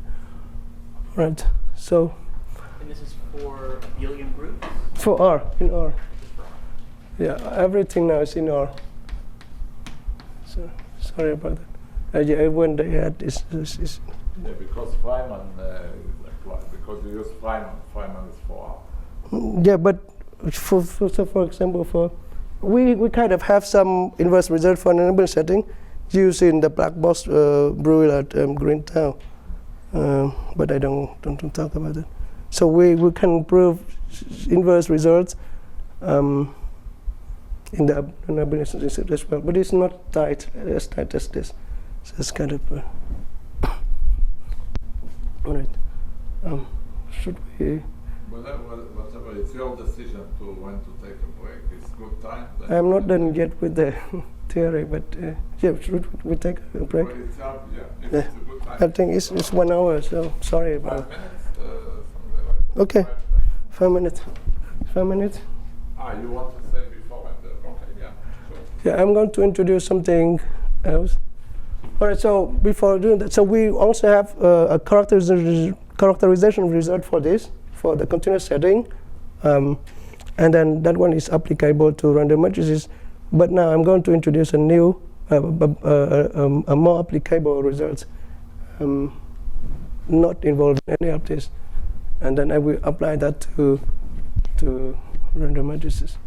Right. So. And this is for abelian groups? For R, in R. Just for R. Yeah, everything now is in R. So sorry about that. Yeah, when they add this. Yeah, because Feynman, because you use Feynman is for R. Yeah, but for example, we kind of have some inverse result for an unabelian setting using the black box Breuil at Greentown, but I don't talk about it. So we can prove inverse results in the unabelian setting as well, but it's not tight as this. So it's kind of all right. Should we? Whatever, it's your decision to when to take a break. It's good time. I'm not done yet with the theory, but yeah, should we take a break? Well, it's up, yeah. If Yeah. it's a good time. I think it's 1 hour, so sorry about 5 minutes, something like that. Okay. 5 minutes. 5 minutes. You want to say before and okay, yeah, sure. Yeah, I'm going to introduce something else. All right, so before doing that, so we also have a characterization result for this, for the continuous setting. And then that one is applicable to random matrices. But now I'm going to introduce a new, a more applicable result, not involving any of this. And then I will apply that to random matrices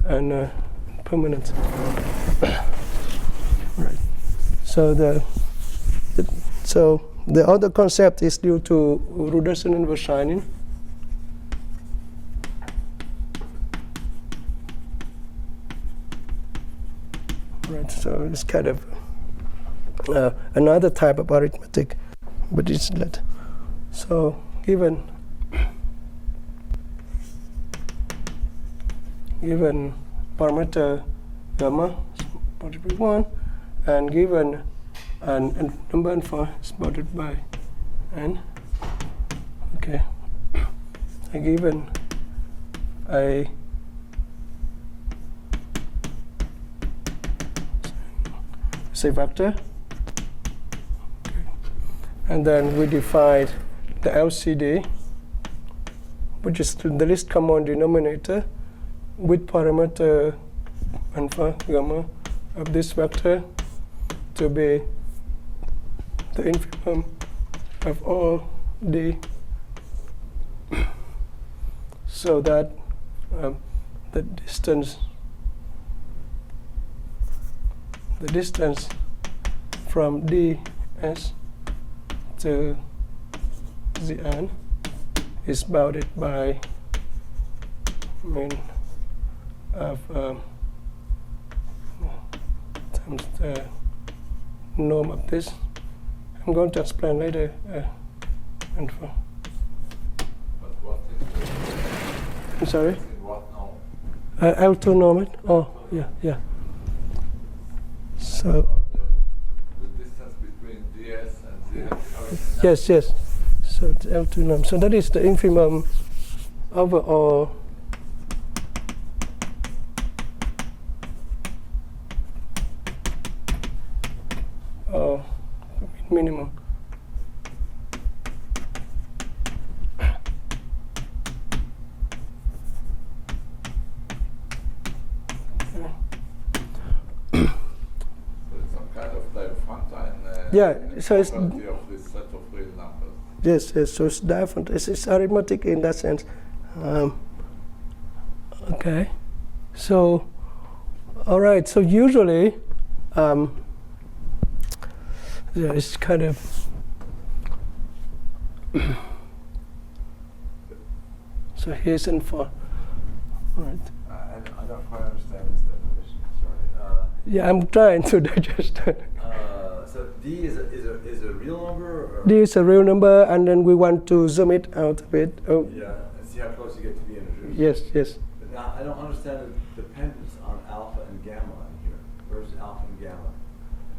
and permanent. Right. So the other concept is due to Ruderson and Verschijning. Right. So it's kind of another type of arithmetic, but it's let. So given parameter gamma multiplied by 1, and given a number n4 is bounded by n. Okay. And given a vector. Okay. And then we define the LCD, which is the least common denominator, with parameter alpha gamma of this vector to be the infimum of all d, so that the distance from ds to Zn is bounded by of times the norm of this. I'm going to explain later. But what is I'm sorry? what now? L2 norm. Oh, yeah. So The distance between ds and Zn. yes. So it's L2 norm. So that is the infimum over all minimum. So it's some kind of Diophantine Yeah, so it's property of this set of real numbers. yes. So it's different. It's arithmetic in that sense. Okay. So, all right. So usually, it's kind of so here's n4. All right. I don't quite understand this definition. Sorry. Yeah, I'm trying to digest it. So D is a real number? Or? D is a real number, and then we want to zoom it out a bit. Oh, Yeah, and see how close you get to the integers. yes. But now I don't understand the dependence on alpha and gamma in here. Where's alpha and gamma?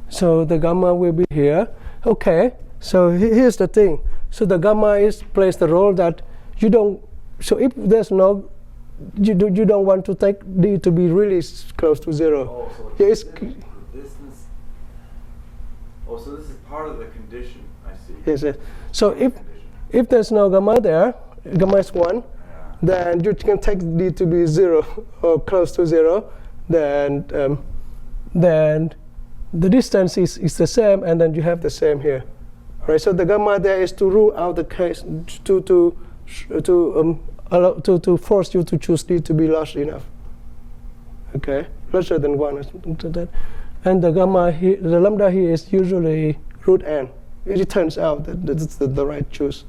So the gamma will be here. Okay. So here's the thing. So the gamma is plays the role that you don't. So if there's no, you don't want to take d to be really close to 0. Oh, so Yeah, it's the distance. Oh, so this is part of the condition. I see. yes, yes. So if Condition. if there's no gamma there, gamma is 1, Yeah. then you can take d to be 0 or close to 0. Then the distance is the same, and then you have the same here, right? So the gamma there is to rule out the case to force you to choose d to be large enough. Okay, larger than 1 or something like that. And the gamma here, the lambda here is usually root n. It turns out that that's the right choice.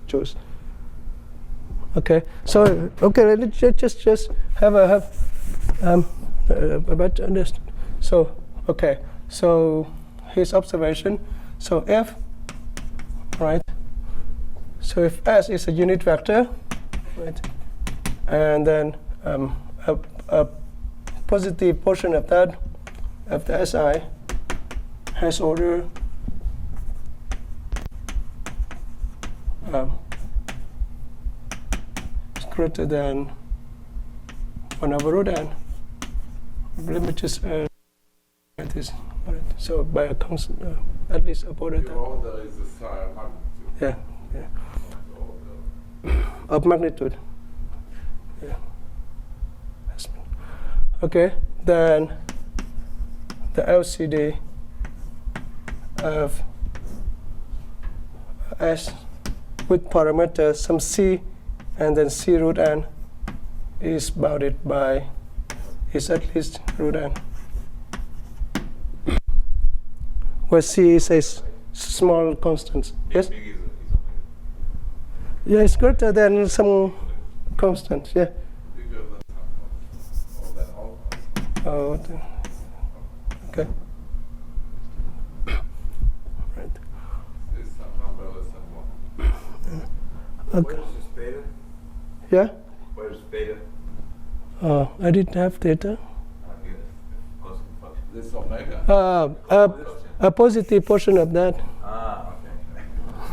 Okay, so okay, let's just have a better understand. So okay, so his observation. So f, right? So if S is a unit vector, right, and then a positive portion of that, of the SI, has order is greater than 1 over root n. Let me just write this. All right. So by a constant, at least a order. The order is the psi magnitude. Yeah, yeah. Not the order. Of magnitude. Yeah. Okay, then the LCD of S with parameter some C and then C root n is bounded by is at least root n, where C is a small constant. Yes? Big is omega. Yeah, it's greater than some constant. Yeah. Bigger than or than alpha. Oh, okay. Right. Is some number less than 1. Okay. What is this beta? Yeah. What is beta? I didn't have data. Constant function. This omega. A positive portion of that. Ah,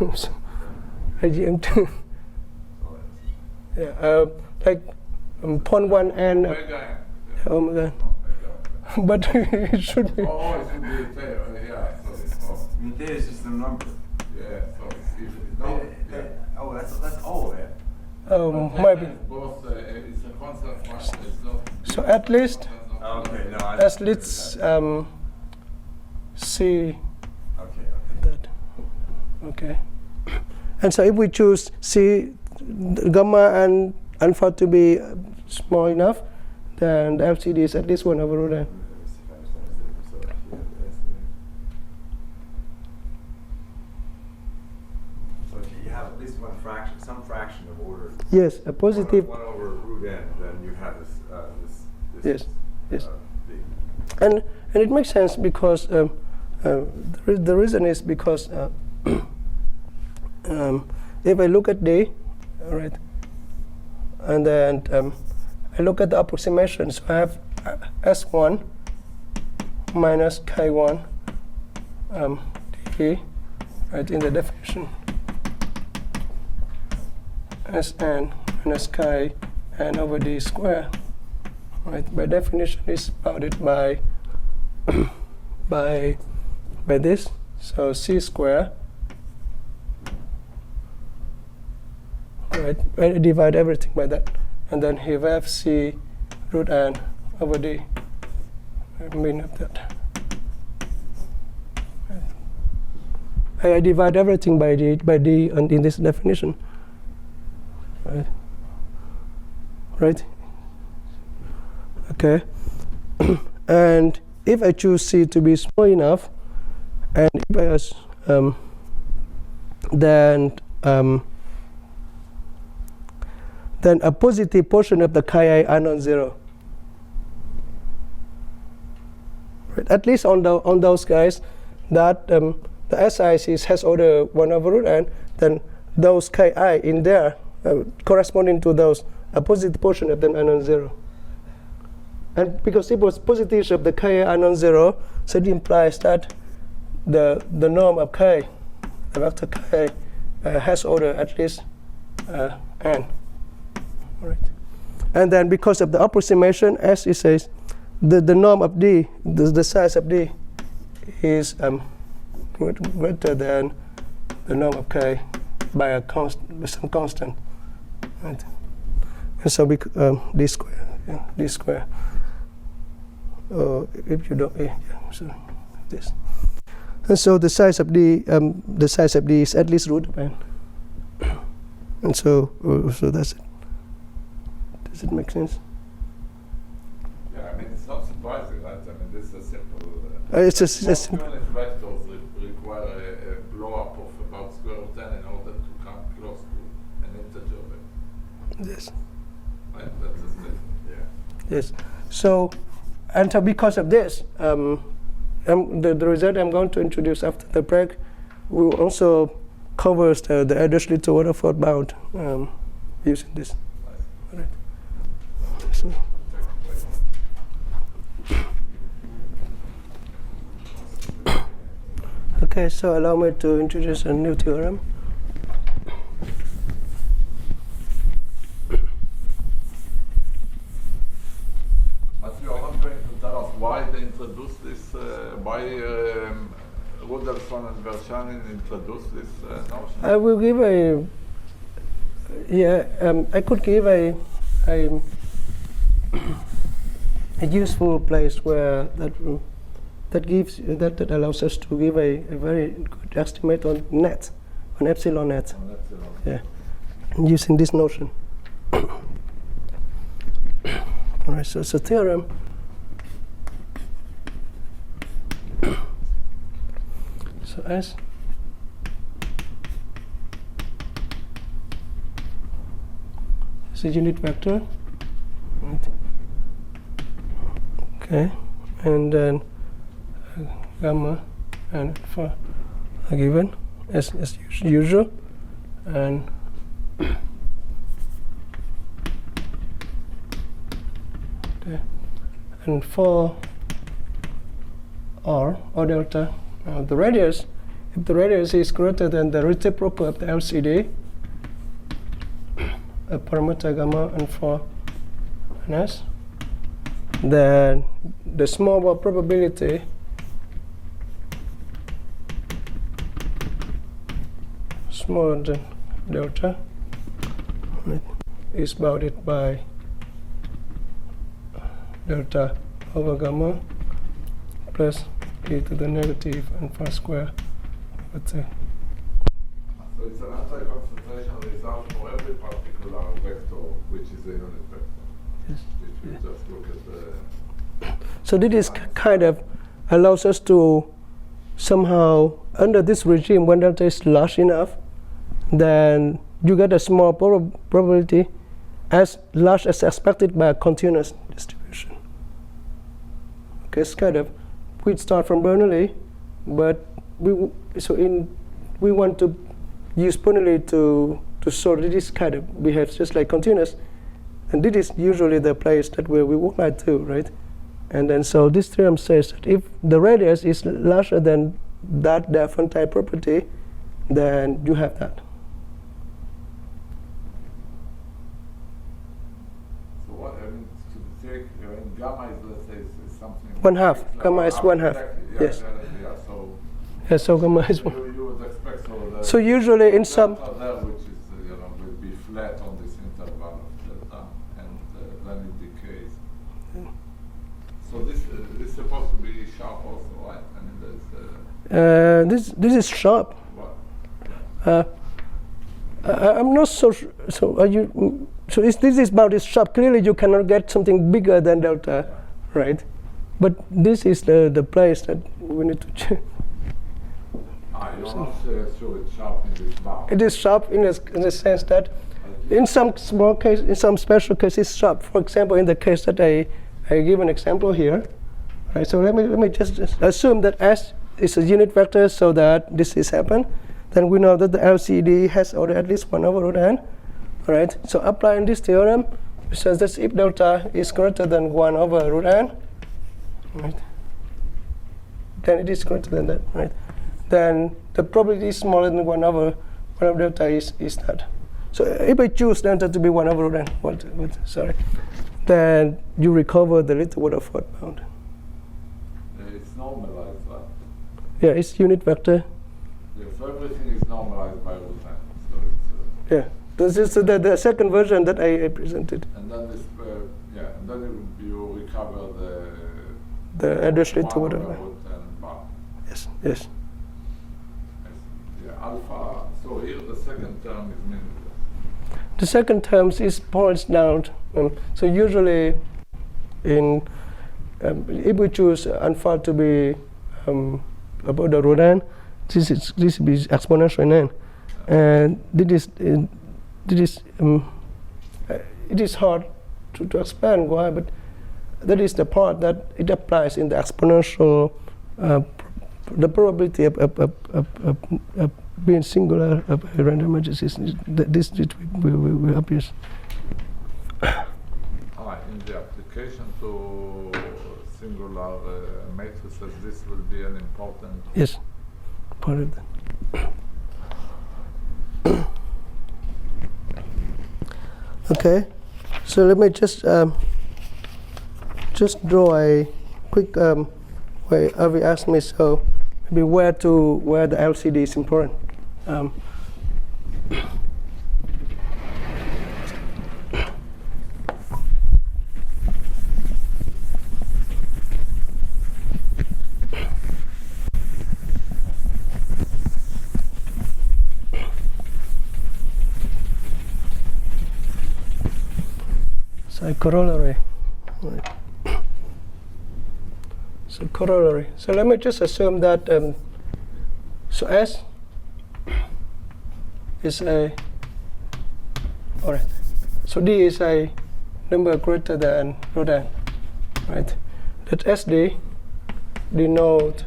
okay. So, IGM2. Yeah. Like 0.1 and Omega. omega. But it should be. Oh, it should be fair. Yeah. So, I mean, theta is just the number. yeah. So if no. Yeah. Oh, that's all. Yeah. Maybe. Both. It's a constant function. It's not. So at least, Oh, okay. No. I at least see Okay. that. Okay. And so if we choose C, gamma and alpha to be small enough, then the LCD is at least 1 over root n. Let me see if I understand this. So here, the estimate. So if you have at least one fraction, some fraction of order. Yes, a positive. 1 over root n, then you have this. Yes, yes. Big. And it makes sense because the reason is because if I look at D, right, and then I look at the approximation, so I have S1 minus K1 D, right, in the definition. Sn minus K n over D square, right, by definition is bounded by by this, so C square, right, I divide everything by that, and then here we have C root n over D, I mean of that. I divide everything by D and in this definition, right? Right? Okay. And if I choose C to be small enough, and if I then a positive portion of the chi are non-zero. Right? At least on those guys, that the SIC has order 1 over root n, then those chi in there corresponding to those, a positive portion of them are non-zero. And because it was positives of the k are non-zero, so it implies that the norm of k, the vector k, has order at least n. All right. And then because of the approximation, as it says, the norm of D, the size of D is greater than the norm of K by a some constant. Right. And so D square, D square. If you don't, so this. And so the size of D, is at least root of n. And so that's it. Does it make sense? Yeah, I mean, it's not surprising, right? I mean, this is a simple. It's just a most simple. unit vectors require a blow-up of about square root 10 in order to come close to an integer vector. Yes. Right? That's a step. Yeah. Yes. So, and so because of this, the result I'm going to introduce after the break will also covers the Erdős Little Waterford bound using this. Nice. Right. So, okay, so allow me to introduce a new theorem. But you are not going to tell us why they introduced this, why Rudolfson and Verschanin introduced this notion? I will give a, I could give a useful place where that allows us to give a very good estimate on net, on epsilon net. Oh, that's it. Yeah, using this notion. All right, so it's a theorem. So S is a unit vector. Right. Okay, and then gamma and alpha are given as usual, and okay. And for R or delta, the radius, if the radius is greater than the reciprocal of the LCD, a parameter gamma and for an S, then the smaller probability smaller than delta, right, is bounded by delta over gamma plus e to the negative alpha square. Let's say. So it's an anti-concentration result for every particular vector, which is a unit vector. Yes. If you just look at the. So this kind of allows us to somehow, under this regime, when delta is large enough, then you get a small probability as large as expected by a continuous distribution. Okay, it's kind of, we start from Bernoulli, but we want to use Bernoulli to show that this kind of behaves just like continuous, and this is usually the place that where we would like to, right? And then so this theorem says that if the radius is larger than that Diophantine property, then you have that. So what I mean to take gamma is, let's say, is something. 1/2. Gamma is 1/2. Exactly. Yes. Yeah. So. Yeah, so gamma is one. You would expect So usually in some. There, which is will be flat on this interval of delta, and then it decays. So this is supposed to be sharp also, right? I mean, there's This is sharp. what? I'm not so. So are you? So this is about this sharp. Clearly, you cannot get something bigger than delta, right? But this is the place that we need to check. You're not sure it's sharp in this bound. It is sharp in the sense that, in some small case, in some special cases, it's sharp. For example, in the case that I give an example here, right? So let me just assume that S is a unit vector, so that this is happen. Then we know that the LCD has order at least 1 over root n. All right. So applying this theorem, it says that if delta is greater than 1 over root n, right, then it is greater than that, right? Then the probability is smaller than 1 over 1 over delta is that. So if I choose delta to be 1 over root n, then you recover the little Waterford bound. It's normalized, right? Yeah, it's unit vector. Yeah, so everything is normalized by root n. So it's, Yeah, this is the second version that I presented. and then this, yeah, and then you recover The address rate to 1 over whatever. root n bar. Yes. I see. Yeah, alpha. So here the second term is meaningless. The second term is points down. So usually, in if we choose alpha to be about the root n, this is exponential in n, and it is hard to explain why, but that is the part that it applies in the exponential the probability of being singular of a random matrices. This will appear. In the application to singular matrices, this will be an important. Yes, part of that. Okay, so let me just draw a quick way Avi asked me, so maybe where the LCD is important. So corollary. Right. So corollary. So let me just assume that so S is a, all right. So D is a number greater than root n, right? Let SD denote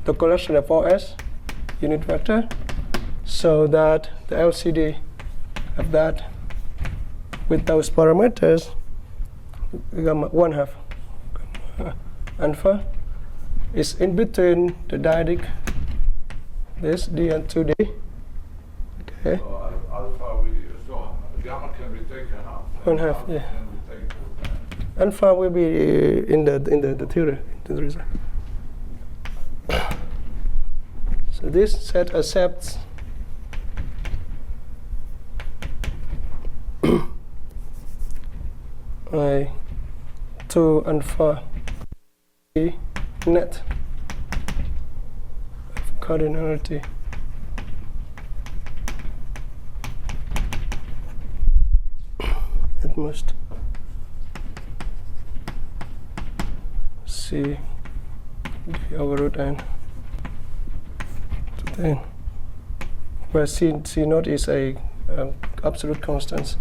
the collection of all S unit vector, so that the LCD of that with those parameters, gamma 1/2 alpha is in between the dyadic, this D and 2D. Okay. So alpha, so gamma can be taken half. 1/2, Alpha yeah. Can be taken to Alpha will be in the theory, in the result. So this set accepts I 2 alpha E net of cardinality at most C D over root n to the n, where C naught is a absolute constant.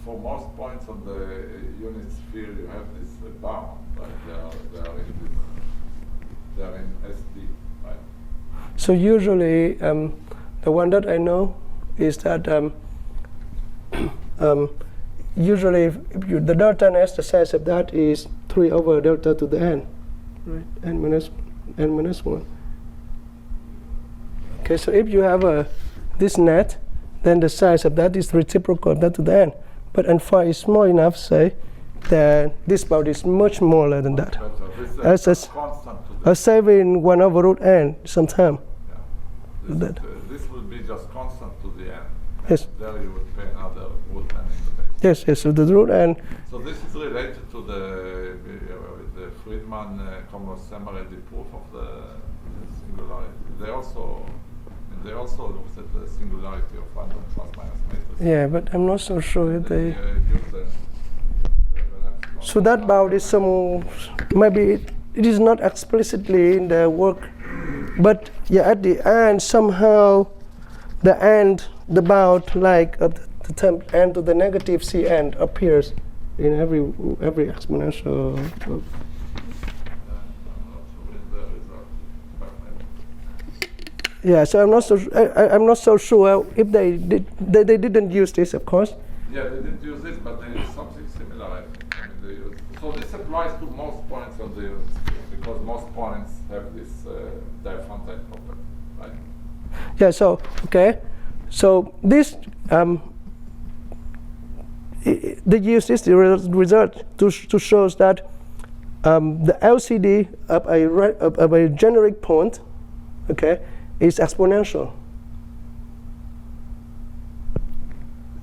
For most points on the unit sphere, you have this bound, right? They are in SD, right? So usually, the one that I know is that usually if the delta n S, the size of that is 3 over delta to the n, right? n minus 1. Okay, so if you have this net, then the size of that is reciprocal of that to the n. But alpha is small enough, say, that this bound is much smaller than that. This is constant to Saving 1 over root n sometime. yeah. This will be just constant to the n. Yes. There you would pay another root n in the base. Yes, so the root n. So this is related to the Friedman Komos-Semeredi proof of the singularity. They also looked at the singularity of random plus minus matrices. Yeah, but I'm not so sure if they. use the So that bound is some, maybe it is not explicitly in the work, but yeah, at the end somehow the bound like the term n to the negative c n appears in every exponential. Yeah, so I'm not so sure if they didn't use this, of course. Yeah, they didn't use this, but they used something similar, I think. I mean, they used, so this applies to most points on the unit sphere, because most points have this Diophantine property, right? Yeah, so, okay. So this, they use this result to show that the LCD of a generic point, okay, is exponential.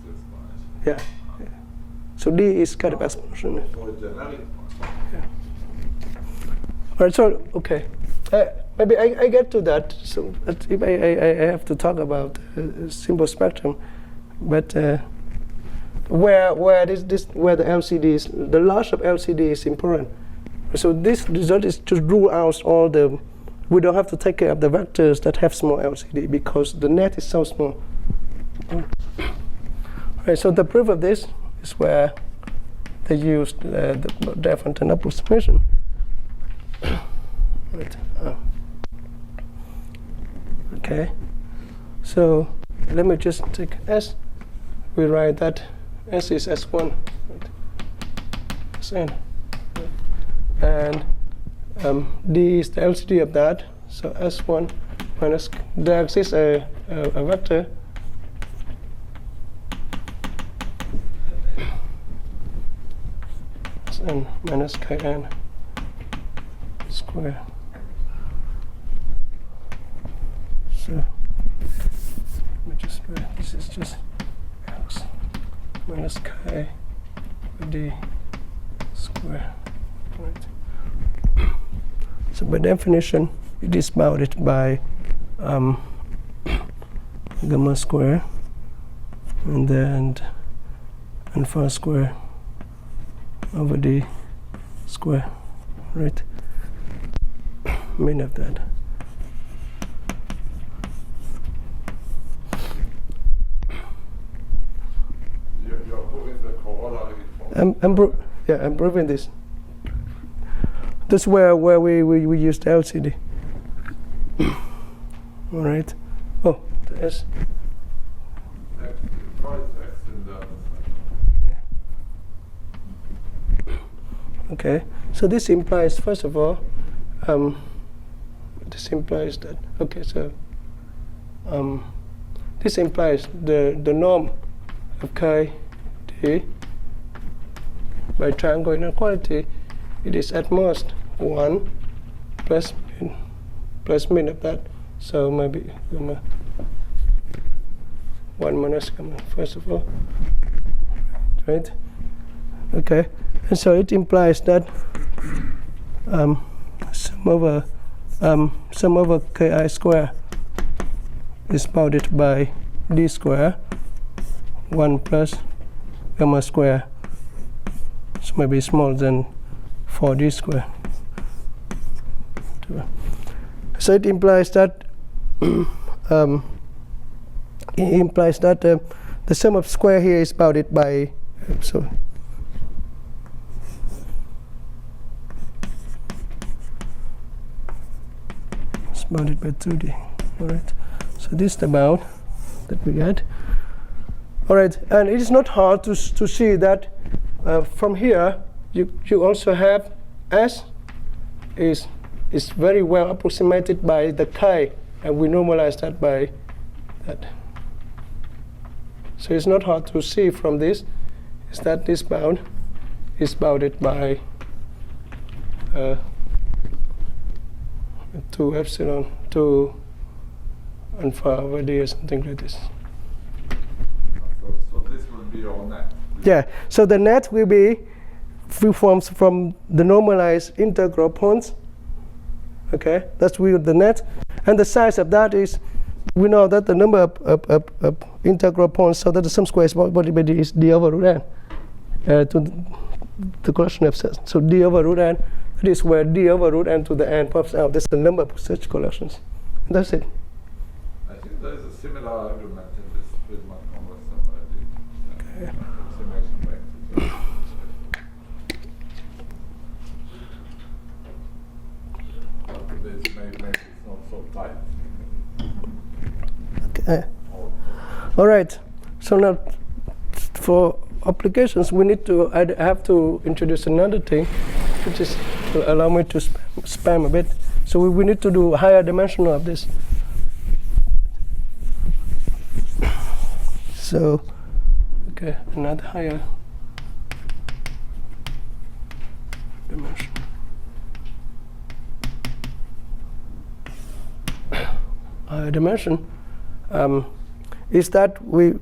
It's exponential. Yeah. So D is kind of exponential. For a generic point. All right, so, okay. Maybe I get to that. So if I have to talk about simple spectrum, but where the LCD is, the loss of LCD is important. So this result is to rule out all the, we don't have to take care of the vectors that have small LCD because the net is so small. All right, so the proof of this is where they used the Diophantine approximation. Right. Okay, so let me just take S. We write that S is S1, right? Sn. And D is the LCD of that. So S1 minus, there exists a vector Sn minus Kn square. So let me just write, this is just X minus K D square. Right. So by definition, it is bounded by gamma square and then alpha square over D square, right? Mean of that. You're proving the corollary for. I'm proving this. That's where we use the LCD. All right. Oh, the S. X, try X in the other side. Okay. So this implies, first of all, this implies that. Okay. So this implies the norm of K D by triangle inequality. It is at most 1 plus min of that. So maybe gamma 1 minus gamma, first of all. Right? Okay. And so it implies that sum over Ki square is bounded by D square 1 plus gamma square. So maybe smaller than 4D square. So it implies that the sum of square here is bounded by it's bounded by 2D. All right. So this is the bound that we get. All right, and it is not hard to see that from here you also have S is very well approximated by the K, and we normalize that by that. So it's not hard to see from this is that this bound is bounded by 2 epsilon 2 alpha over D or something like this. So this will be your net. Yeah, so the net will be forms from the normalized integral points. Okay, that's really the net. And the size of that is, we know that the number of integral points, so that the sum square is what is D over root n. To the collection of sets. So D over root n, that is where D over root n to the n pops out. That's the number of such collections. And that's it. I think there is a similar argument in this Friedman converse already. Okay. Approximation back to the but this maybe it's not so tight. All right. So now, for applications, we need to. I have to introduce another thing, which is to allow me to spam a bit. So we need to do a higher dimensional of this. So, okay, another higher dimension. Higher dimension is that we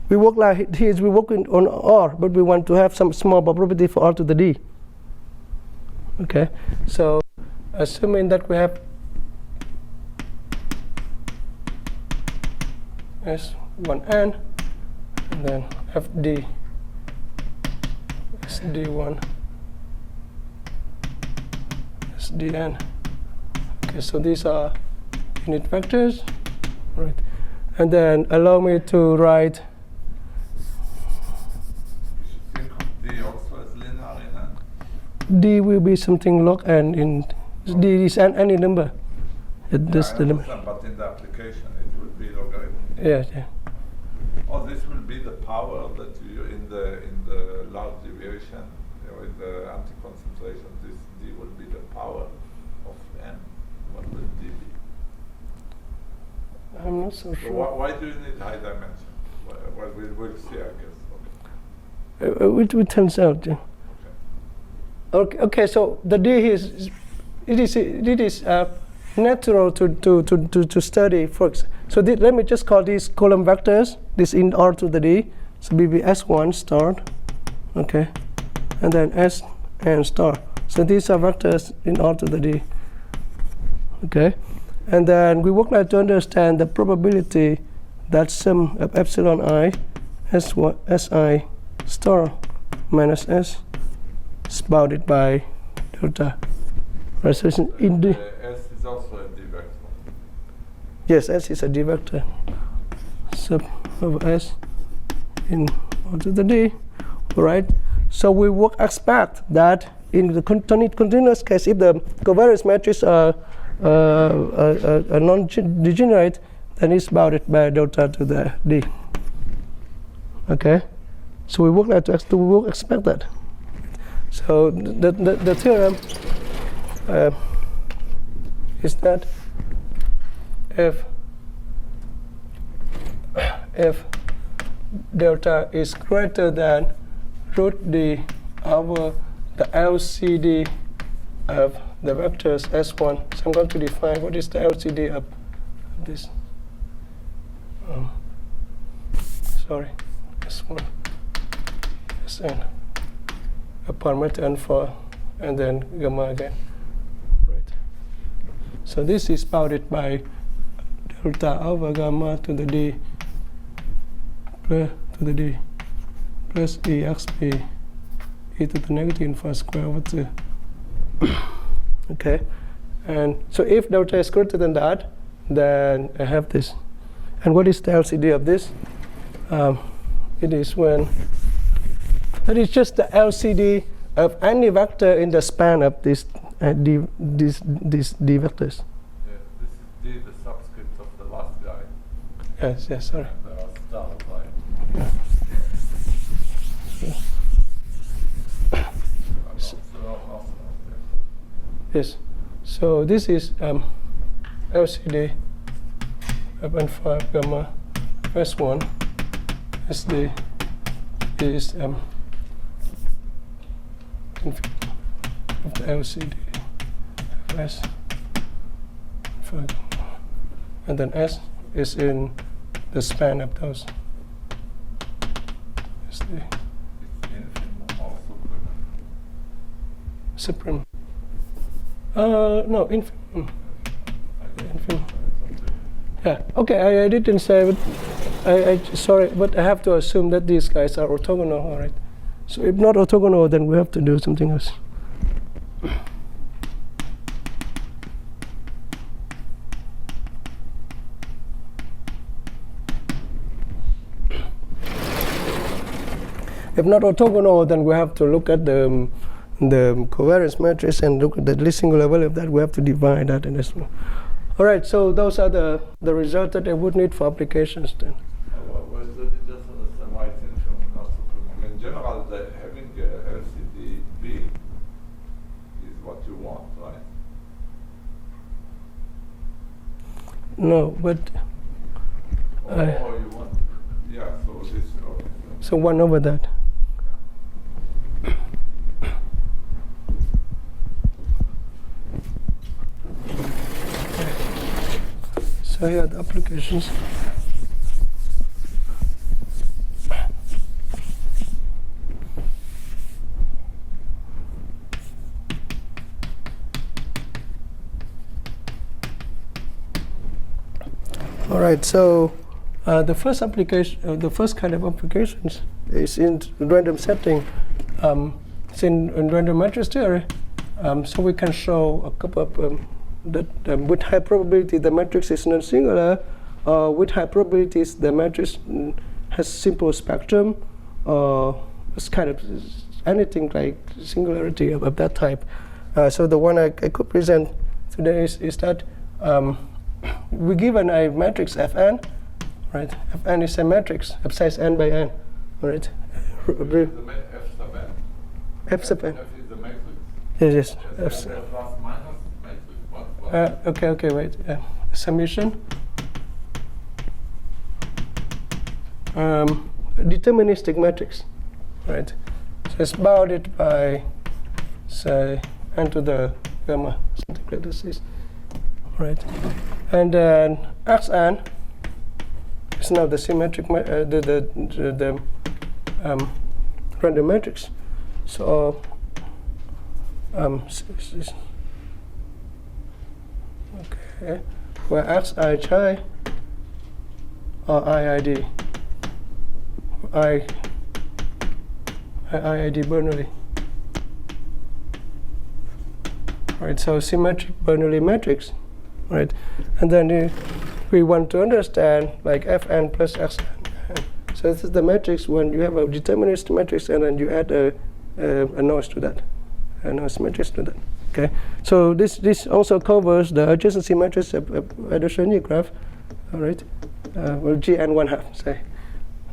work like here. We work on R, but we want to have some small property for R to the D. Okay, so assuming that we have S1n and then FD SD1 SDN. Okay, so these are unit vectors, right? And then allow me to write. You should think of D also as linear in N. D will be something log n in D is any number. That's the limit. But in the application it will be logarithmic. Yeah. Or this will be the power that you in the large deviation or in the anti-concentration. This D will be the power of N. What will D be? I'm not so So sure. why do you need high dimension? Well, we'll see, I guess. Okay. It turns out. Yeah. Okay. So the D is it is natural to study. So let me just call these column vectors. This in R to the D. So be S1 start. Okay, and then S and star. So these are vectors in R to the D. Okay, and then we would like to understand the probability that sum of epsilon I S1 Si star minus S is bounded by delta. Right, so it's in D. S is also a D vector. Yes, S is a D vector. Sub of S in R to the D. All right. So we would expect that in the continuous case, if the covariance matrices are non-degenerate, then it's bounded by delta to the D. Okay. So we would like to we will expect that. So the theorem is that if delta is greater than root D over the LCD of the vectors S1. So I'm going to define what is the LCD of this. S1, Sn upon meta n4 and then gamma again. Right. So this is bounded by delta over gamma to the D plus exp e to the negative inverse square over 2. Okay, and so if delta is greater than that, then I have this. And what is the LCD of this? It is when that is just the LCD of any vector in the span of these D vectors. Yeah, this is D, the subscript of the last guy. Yes, sorry. And the star line. Yeah. Yes. So this is LCD of n5 gamma S1 SD is of the LCD of S and then S is in the span of those SD. It's infimum or supremum. Supreme. No, infimum. Infimum. Yeah. Okay. I didn't say, but I sorry, but I have to assume that these guys are orthogonal, all right? So if not orthogonal, then we have to do something else. If not orthogonal, then we have to look at the covariance matrix and look at the least singular value of that. We have to divide that in this one. All right, so those are the results that I would need for applications then. Well, let me just understand why it's infimum, not supremum. In general, having LCD B is what you want, right? No, but Or you want, yeah, so this, okay. so 1 over that. So here are the applications. All right, so the first application, the first kind of applications is in random setting. It's in random matrix theory. So we can show a couple of that with high probability the matrix is non-singular, or with high probabilities the matrix has simple spectrum, or it's kind of anything like singularity of that type. So the one I could present today is that we given a matrix Fn, right? Fn is a matrix of size n by n, all right? F sub n. F sub n. F is the matrix. Yes. Plus minus matrix. What? Okay, wait. Summation. Deterministic matrix, right? So it's bounded by, say, n to the gamma, something like this, right? And then Xn is now the symmetric, the random matrix. So okay, where Xij or IID, IID Bernoulli. Right, so symmetric Bernoulli matrix, right? And then we want to understand like Fn plus Xn. So this is the matrix when you have a deterministic matrix and then you add a noise to that, a noise matrix to that. Okay, so this also covers the adjacency matrix of a Schrödinger graph. All right, well Gn 1/2 say.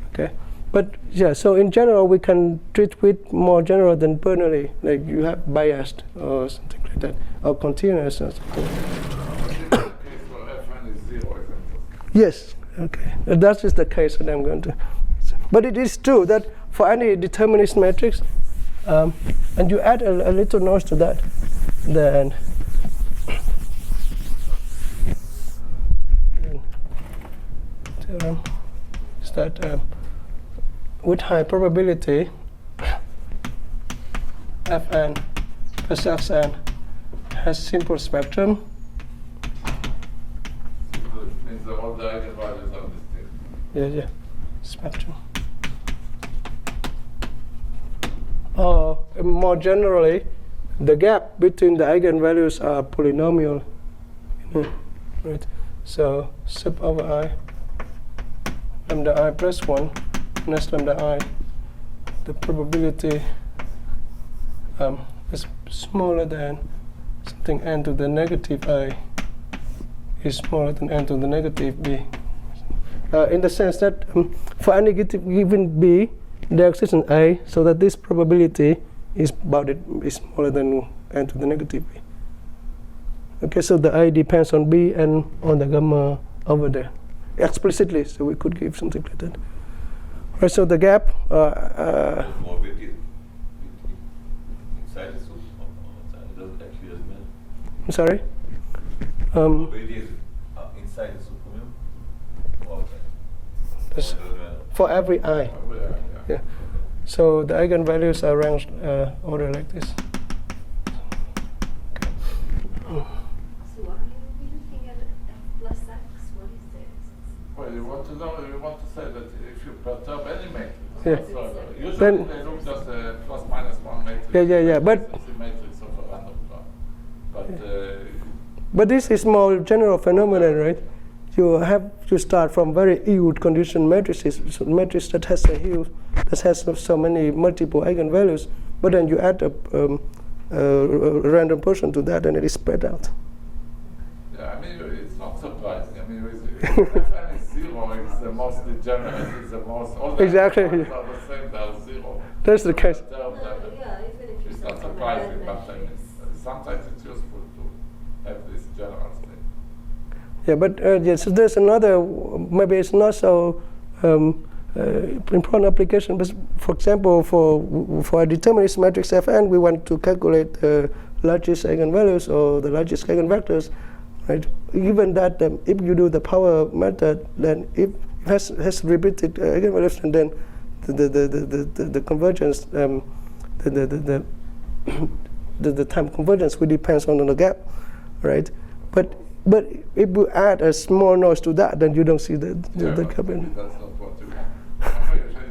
Okay, but yeah, so in general we can treat with more general than Bernoulli, like you have biased or something like that, or continuous or something. Yes, okay. That is the case that I'm going to. But it is true that for any determinist matrix, and you add a little noise to that, then theorem is that with high probability, Fn plus Xn has simple spectrum. All the eigenvalues are distinct. Yeah, spectrum. Or more generally, the gap between the eigenvalues are polynomial. Right? So sub over I, lambda I plus 1, minus lambda I, the probability is smaller than something n to the negative I is smaller than n to the negative b. In the sense that for any given b, there exists an a, so that this probability is smaller than n to the negative b. Okay, so the I depends on b and on the gamma over there, explicitly. So we could give something like that. Right. So the gap. Morbidity inside the soup or outside? It doesn't actually doesn't matter. I'm sorry. Morbidity is inside the supremum or outside? Or it doesn't matter? For every I. Yeah. So the eigenvalues are ranked order like this. Okay. So why are we looking at f plus x? What is this? Well, you want to say that if you perturb any matrix, Yeah. usually Then- they look just a plus minus 1 matrix. Yeah, but- It's a matrix of a random graph. But this is more general phenomenon, right? You have to start from very Euclid condition matrices, so matrix that has a Hilbert, that has so many multiple eigenvalues, but then you add a random portion to that, and it is spread out. Yeah, I mean, it's not surprising. I mean, fn is 0, it's the most degenerate, it's the most, all the Exactly. ones are the same, they are 0. That's the case. Well, yeah, even if you're It's not something surprising, like but that I mean, sometimes it's useful to have this general state. Yeah, but yes, there's another, maybe it's not so important application, but for example, for a determinist matrix Fn, we want to calculate the largest eigenvalues or the largest eigenvectors, right? Given that if you do the power method, then if it has repeated eigenvalues, and then the convergence, the time convergence will depends on the gap, right? But if you add a small noise to that, then you don't see the gap. That's not what you want.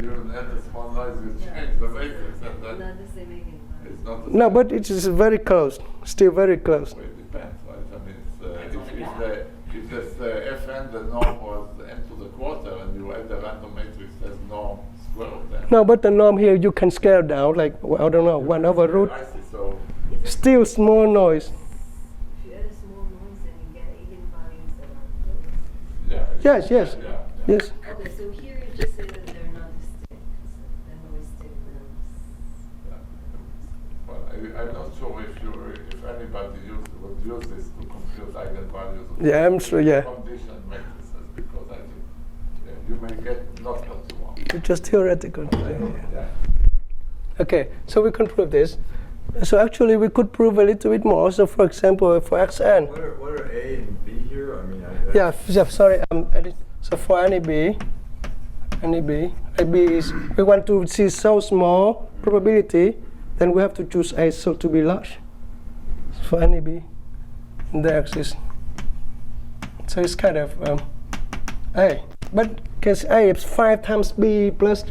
You add the small noise, you change the matrix, and then not the same eigenvalue. it's not the No, same. but it is very close, still very close. Well, it depends, right? I mean, Depends on the if this Fn, the norm was n to the quarter, and you add the random matrix as norm square root n. No, but the norm here you can scale down, like, I don't know, 1 over root. I see, so Still small noise. If you add a small noise, then you get eigenvalues that are close. yeah. Yes, yes, Yeah. yes. Okay, so here you just say that they're not distinct. So they're no distinct terms. Well, I'm not sure if anybody would use this to compute eigenvalues of Yeah, I'm sure, yeah. condition matrices, because I think you may get not what you want. It's just theoretical. Yeah. Okay, so we can prove this. So actually we could prove a little bit more. So for example, for xn. What are A and B here? I mean, Yeah, sorry, so for any b is, we want to see so small probability, then we have to choose a so to be large. For any b in the axis. So it's kind of a. But case a is 5 times b plus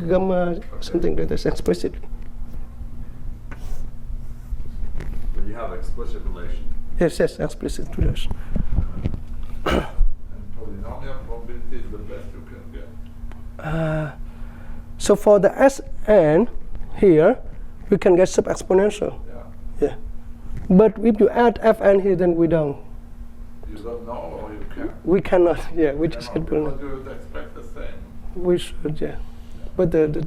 gamma, something like this explicitly. But you have explicit relation. Yes, explicit relation. And polynomial probability is the best you can get. So for the Sn here, we can get sub-exponential. Yeah. Yeah. But if you add Fn here, then we don't. You don't know or you can. We cannot. Yeah, we just But get below. you would expect the same. We should. Yeah. But there's a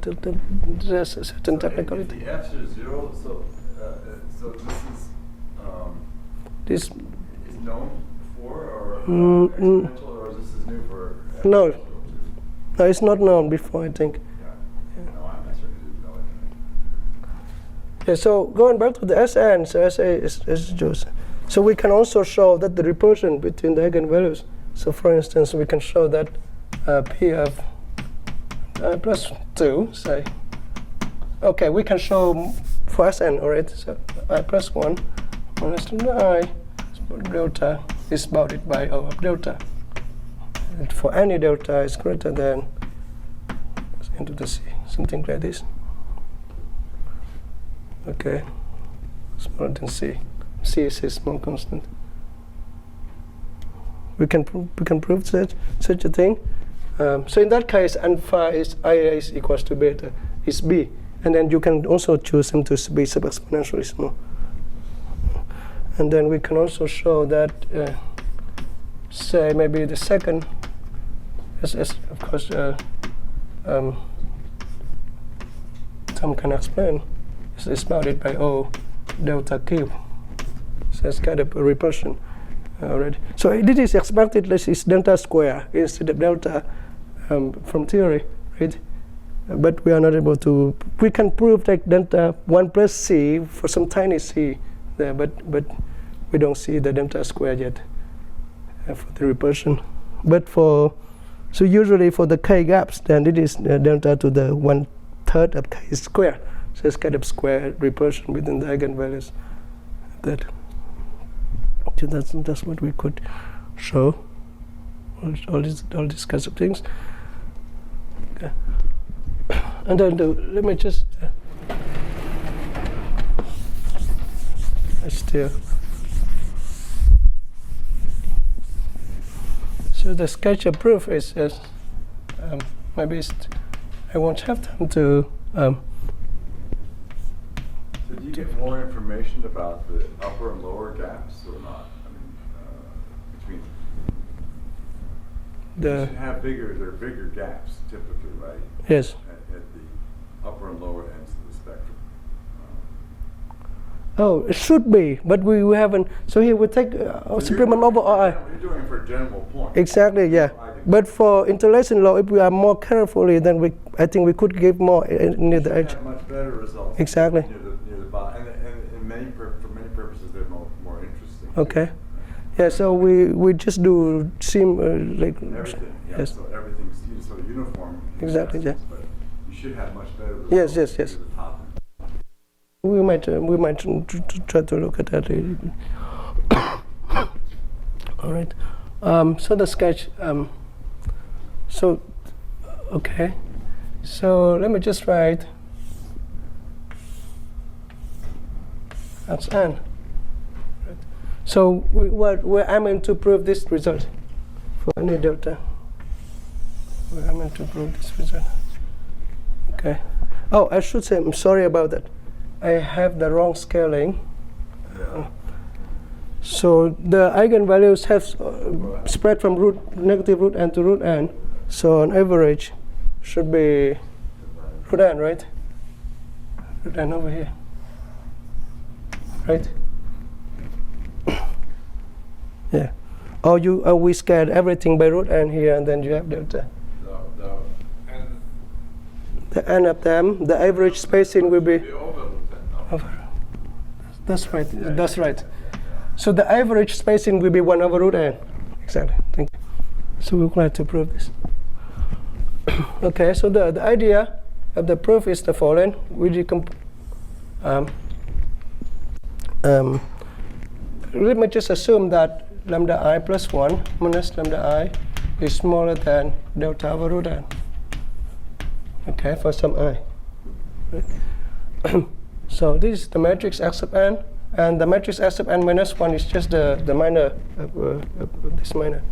certain If technicality. the F's are 0, so this This. is known before, or exponential, or this is new for F? No. No, it's not known before, I think. Yeah. No, I'm not sure you know anything. Yeah, so going back to the Sn, so Sa is just. So we can also show that the repulsion between the eigenvalues. So for instance, we can show that P of plus 2, say. Okay, we can show for Sn, alright? So I plus 1 minus 2i delta is bounded by O of delta. And for any delta is greater than into the C, something like this. Okay, smaller than C. C is a small constant. We can prove such a thing. So in that case, alpha is IA is equals to beta is B, and then you can also choose them to be sub-exponentially small. And then we can also show that, say maybe the second, as of course, Tom can explain, is bounded by O delta cube. So it's kind of a repulsion already. So this is expected. This is delta square instead of delta from theory, right? But we are not able to. We can prove that delta 1 plus c for some tiny c there, but we don't see the delta square yet for the repulsion. But so usually for the k gaps, then it is delta to the 1/3 of k square. So it's kind of square repulsion within the eigenvalues. That's what we could show. All these kinds of things. Okay. And then let me just still. So the sketch of proof is maybe I won't have time to. So do you get more information about the upper and lower gaps or not? I mean, between You should have bigger gaps typically, right? yes. At the upper and lower ends of the spectrum. Oh, it should be, but we haven't. So here we take supremum over Ri. You're doing it for a general point. Exactly, yeah. But for interlacing law, if we are more carefully, then I think we could give more near the You edge. have much better results. Exactly. Near the bottom, and for many purposes, they're more interesting. Okay. Yeah. So we just do seem like Everything. Yeah. yes. So everything's sort of uniform. in Exactly, essence, yeah. But you should have much better results. Yes, yes, near yes. the top. We might try to look at that. All right. So the sketch. So okay. So let me just write Xn. Right. So where am I to prove this result for any delta? Where am I to prove this result? Okay. Oh, I should say I'm sorry about that. I have the wrong scaling. So the eigenvalues have spread from negative root n to root n. So on average should be root n, right? Root n over here, right? Yeah. Or we scaled everything by root n here, and then you have delta. The n of them, the average spacing will be. That's right. That's right. So the average spacing will be 1 over root n. Exactly. Thank you. So we're glad to prove this. Okay. So the idea of the proof is the following: we let me just assume that lambda I plus 1 minus lambda I is smaller than delta over root n. Okay, for some I. Right. So this is the matrix X sub n, and the matrix X sub n minus 1 is just the minor this minor.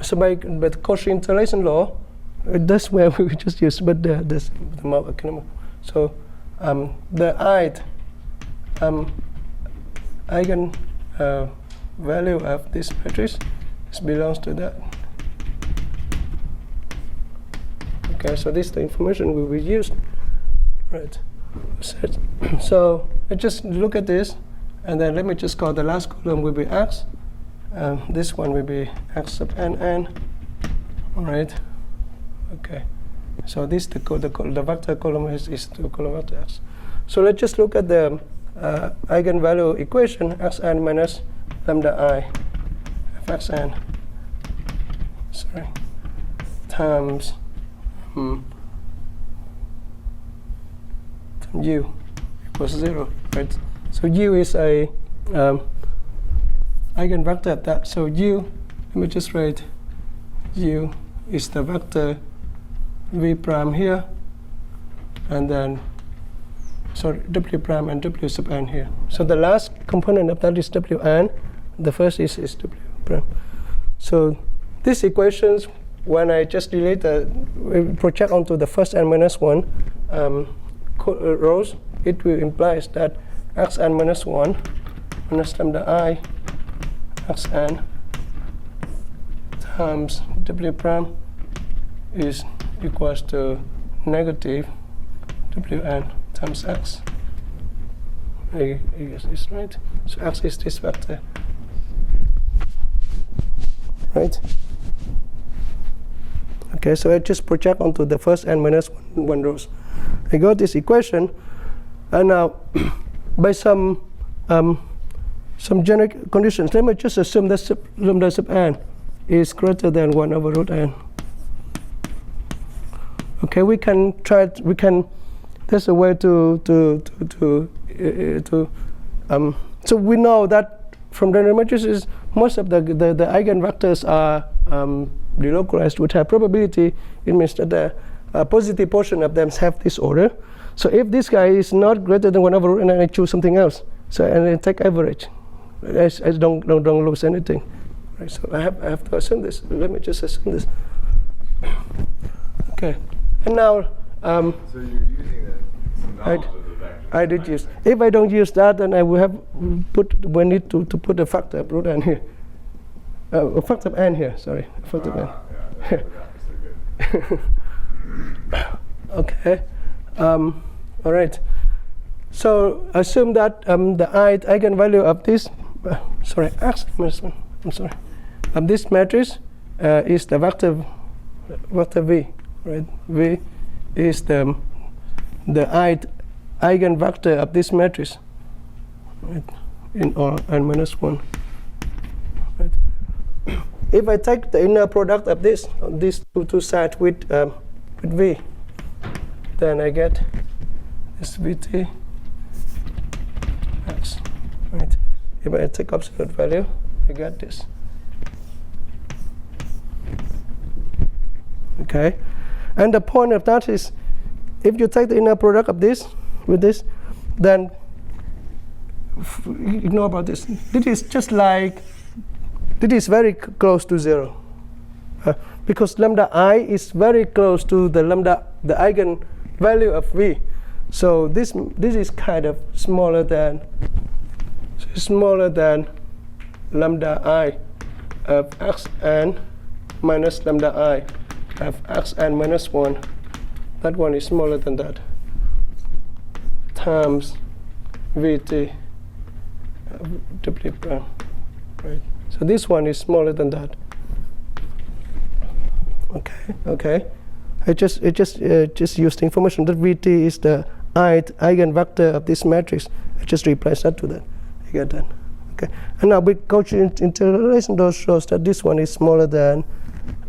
So by the Cauchy interlacing law, that's where we just use, but the so the ith eigen value of this matrix belongs to that. Okay, so this is the information we will use. Right. So let's just look at this, and then let me just call the last column will be x. This one will be x sub n. All right. Okay. So this the vector column is the column vector x. So let's just look at the eigenvalue equation xn minus lambda I of xn. Sorry. Times u equals 0, right? So u is a eigenvector of that. So u, let me just write u is the vector v prime here, and then sorry w prime and w sub n here. So the last component of that is wn. The first is w prime. So these equations, when I just delete project onto the first n minus 1 rows, it will implies that xn minus 1 minus lambda I xn times w prime is equals to negative wn times x. I guess it's right. So x is this vector, right? Okay, so I just project onto the first n minus 1 rows. I got this equation, and now by some generic conditions, let me just assume that lambda sub n is greater than 1 over root n. Okay, we can try. There's a way to so we know that from the matrices, most of the eigenvectors are delocalized with high probability. It means that the positive portion of them have this order. So if this guy is not greater than 1 over root n, I choose something else. So and I take average. I don't lose anything. Right, so I have to assume this. Let me just assume this. Okay, and now. So you're using some knowledge of the vector. I did use. If I don't use that, then I will have we need to put a factor of root n here. A factor of n here. Sorry, a factor of n. Yeah, The graphics are good. Okay. All right. So assume that the ith eigenvalue of this, x minus 1, I'm sorry, of this matrix is the vector v, right? V is the ith eigenvector of this matrix, right? In or n minus 1. Right. If I take the inner product of these two sides with v, then I get this vt x, right? If I take absolute value, I get this. Okay, and the point of that is, if you take the inner product of this with this, then ignore about this. This is just like, this is very close to 0. Because lambda I is very close to the eigenvalue of v. So this is kind of smaller than lambda I of xn minus lambda I of xn minus 1. That one is smaller than that, times vt w prime, right? So this one is smaller than that. Okay. I just used the information that vt is the ith eigenvector of this matrix. I just replace that to that. You get that? Okay. And now with Cauchy integration, those shows that this one is smaller than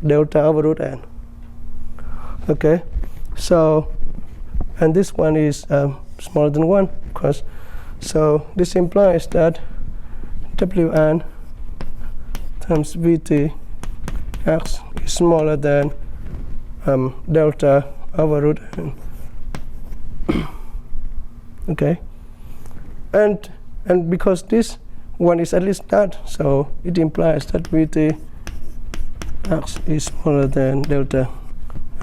delta over root n. Okay. So, and this one is smaller than 1, of course. So this implies that wn times vt x is smaller than delta over root n. Okay, and because this one is at least that, so it implies that vt x is smaller than delta.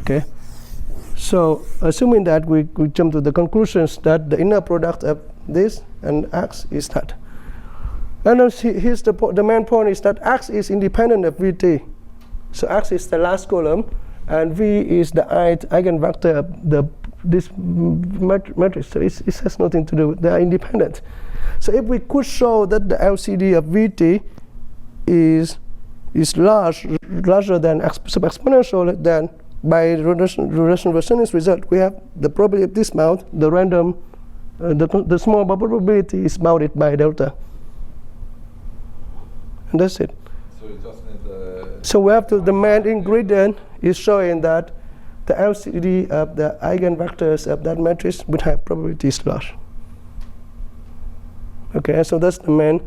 Okay, so assuming that we jump to the conclusions that the inner product of this and x is that. And then here's the main point is that x is independent of vt. So x is the last column, and v is the ith eigenvector of this matrix. So it has nothing to do with, they are independent. So if we could show that the LCD of vt is larger than sub-exponential, then by rotation Versanius result, we have the probability of this amount, the random, the small probability is bounded by delta. And that's it. So you just need the... So we have to, the main ingredient is showing that the LCD of the eigenvectors of that matrix with high probability is large. Okay, so that's the main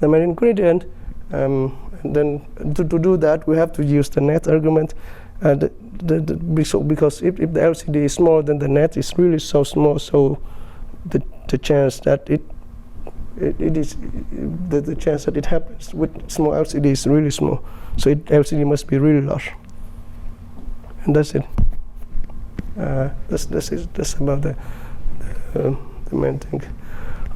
ingredient. And then to do that, we have to use the net argument. Because if the LCD is smaller than the net, is really so small, so the chance that the chance that it happens with small LCD is really small. So LCD must be really large. And that's it. That's about the main thing.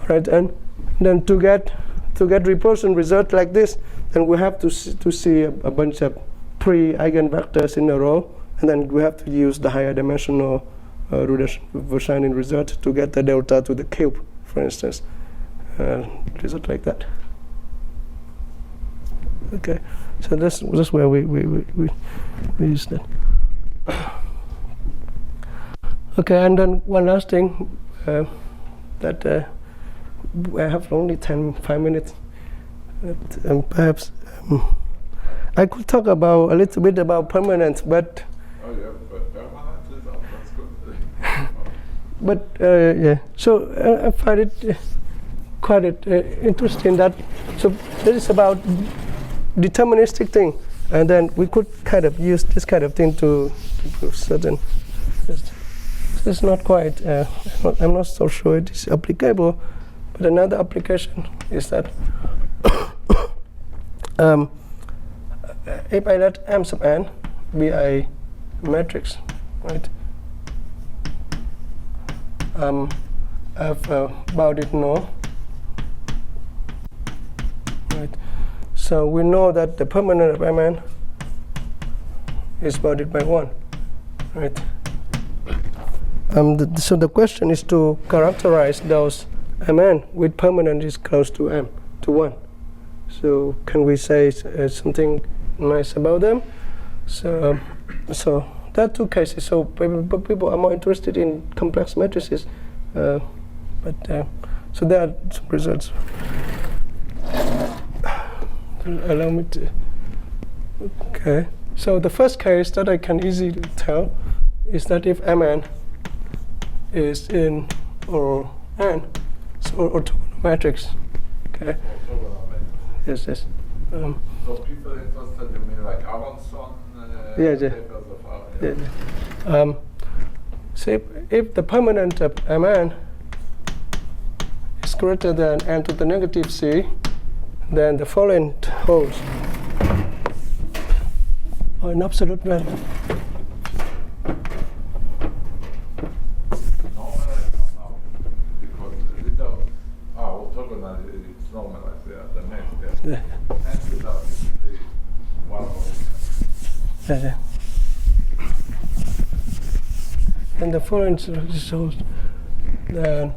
All right, and then to get repulsion result like this, then we have to see a bunch of eigenvectors in a row, and then we have to use the higher dimensional Versanian result to get the delta to the cube, for instance. Result like that. Okay, so that's where we use that. Okay, and then one last thing that I have only 5 minutes. Perhaps I could talk about a little bit about permanence, but Oh yeah, but permanent is that's good. but yeah. So I find it quite interesting that so this is about deterministic thing, and then we could kind of use this kind of thing to prove certain. It's not quite. I'm not so sure it is applicable, but another application is that if I let M sub n be a matrix, right, of bounded norm, right. So we know that the permanent of Mn is bounded by 1, right? So the question is to characterize those Mn with permanent is close to M, to 1. So can we say something nice about them? So there are two cases. So people are more interested in complex matrices, so there are some results. Allow me to. Okay. So the first case that I can easily tell is that if Mn is in or N, so orthogonal matrix. Okay. Orthogonal matrix. Yes. So people interested, you mean like Aronson Yeah. papers of our, Yeah. So if the permanent of Mn is greater than n to the negative c, then the following holds. Or an absolute value. Normalized or not? Because these are orthogonal, it's normalized, the next step. Yeah. And without the one over. Yeah. And the following shows then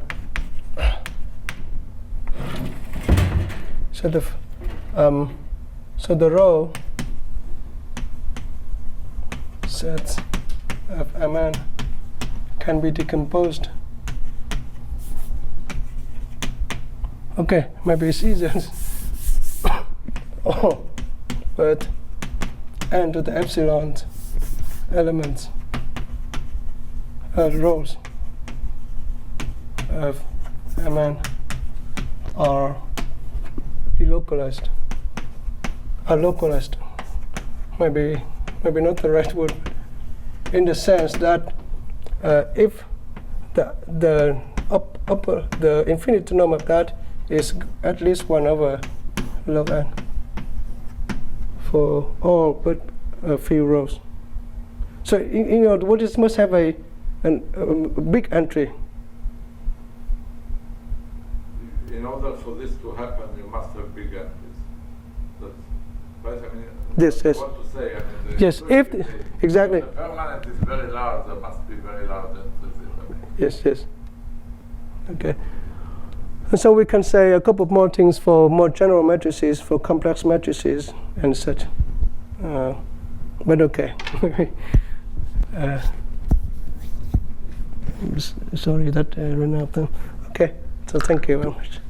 so the row sets of Mn can be decomposed. Okay, maybe it's easier. Oh, but n to the epsilon elements rows of Mn are delocalized, are localized. Maybe not the right word, in the sense that if the infinite norm of that is at least 1 over log n for all but a few rows. So what is must have a big entry. In order for this to happen, you must have big entries. That's right. I mean, Yes. what to say? I mean, Yes, if exactly. the permanent is very large, there must be very large entries. I mean. Yes. Okay. And so we can say a couple more things for more general matrices, for complex matrices and such. But okay. Sorry that I ran out of time. Okay. So thank you very much.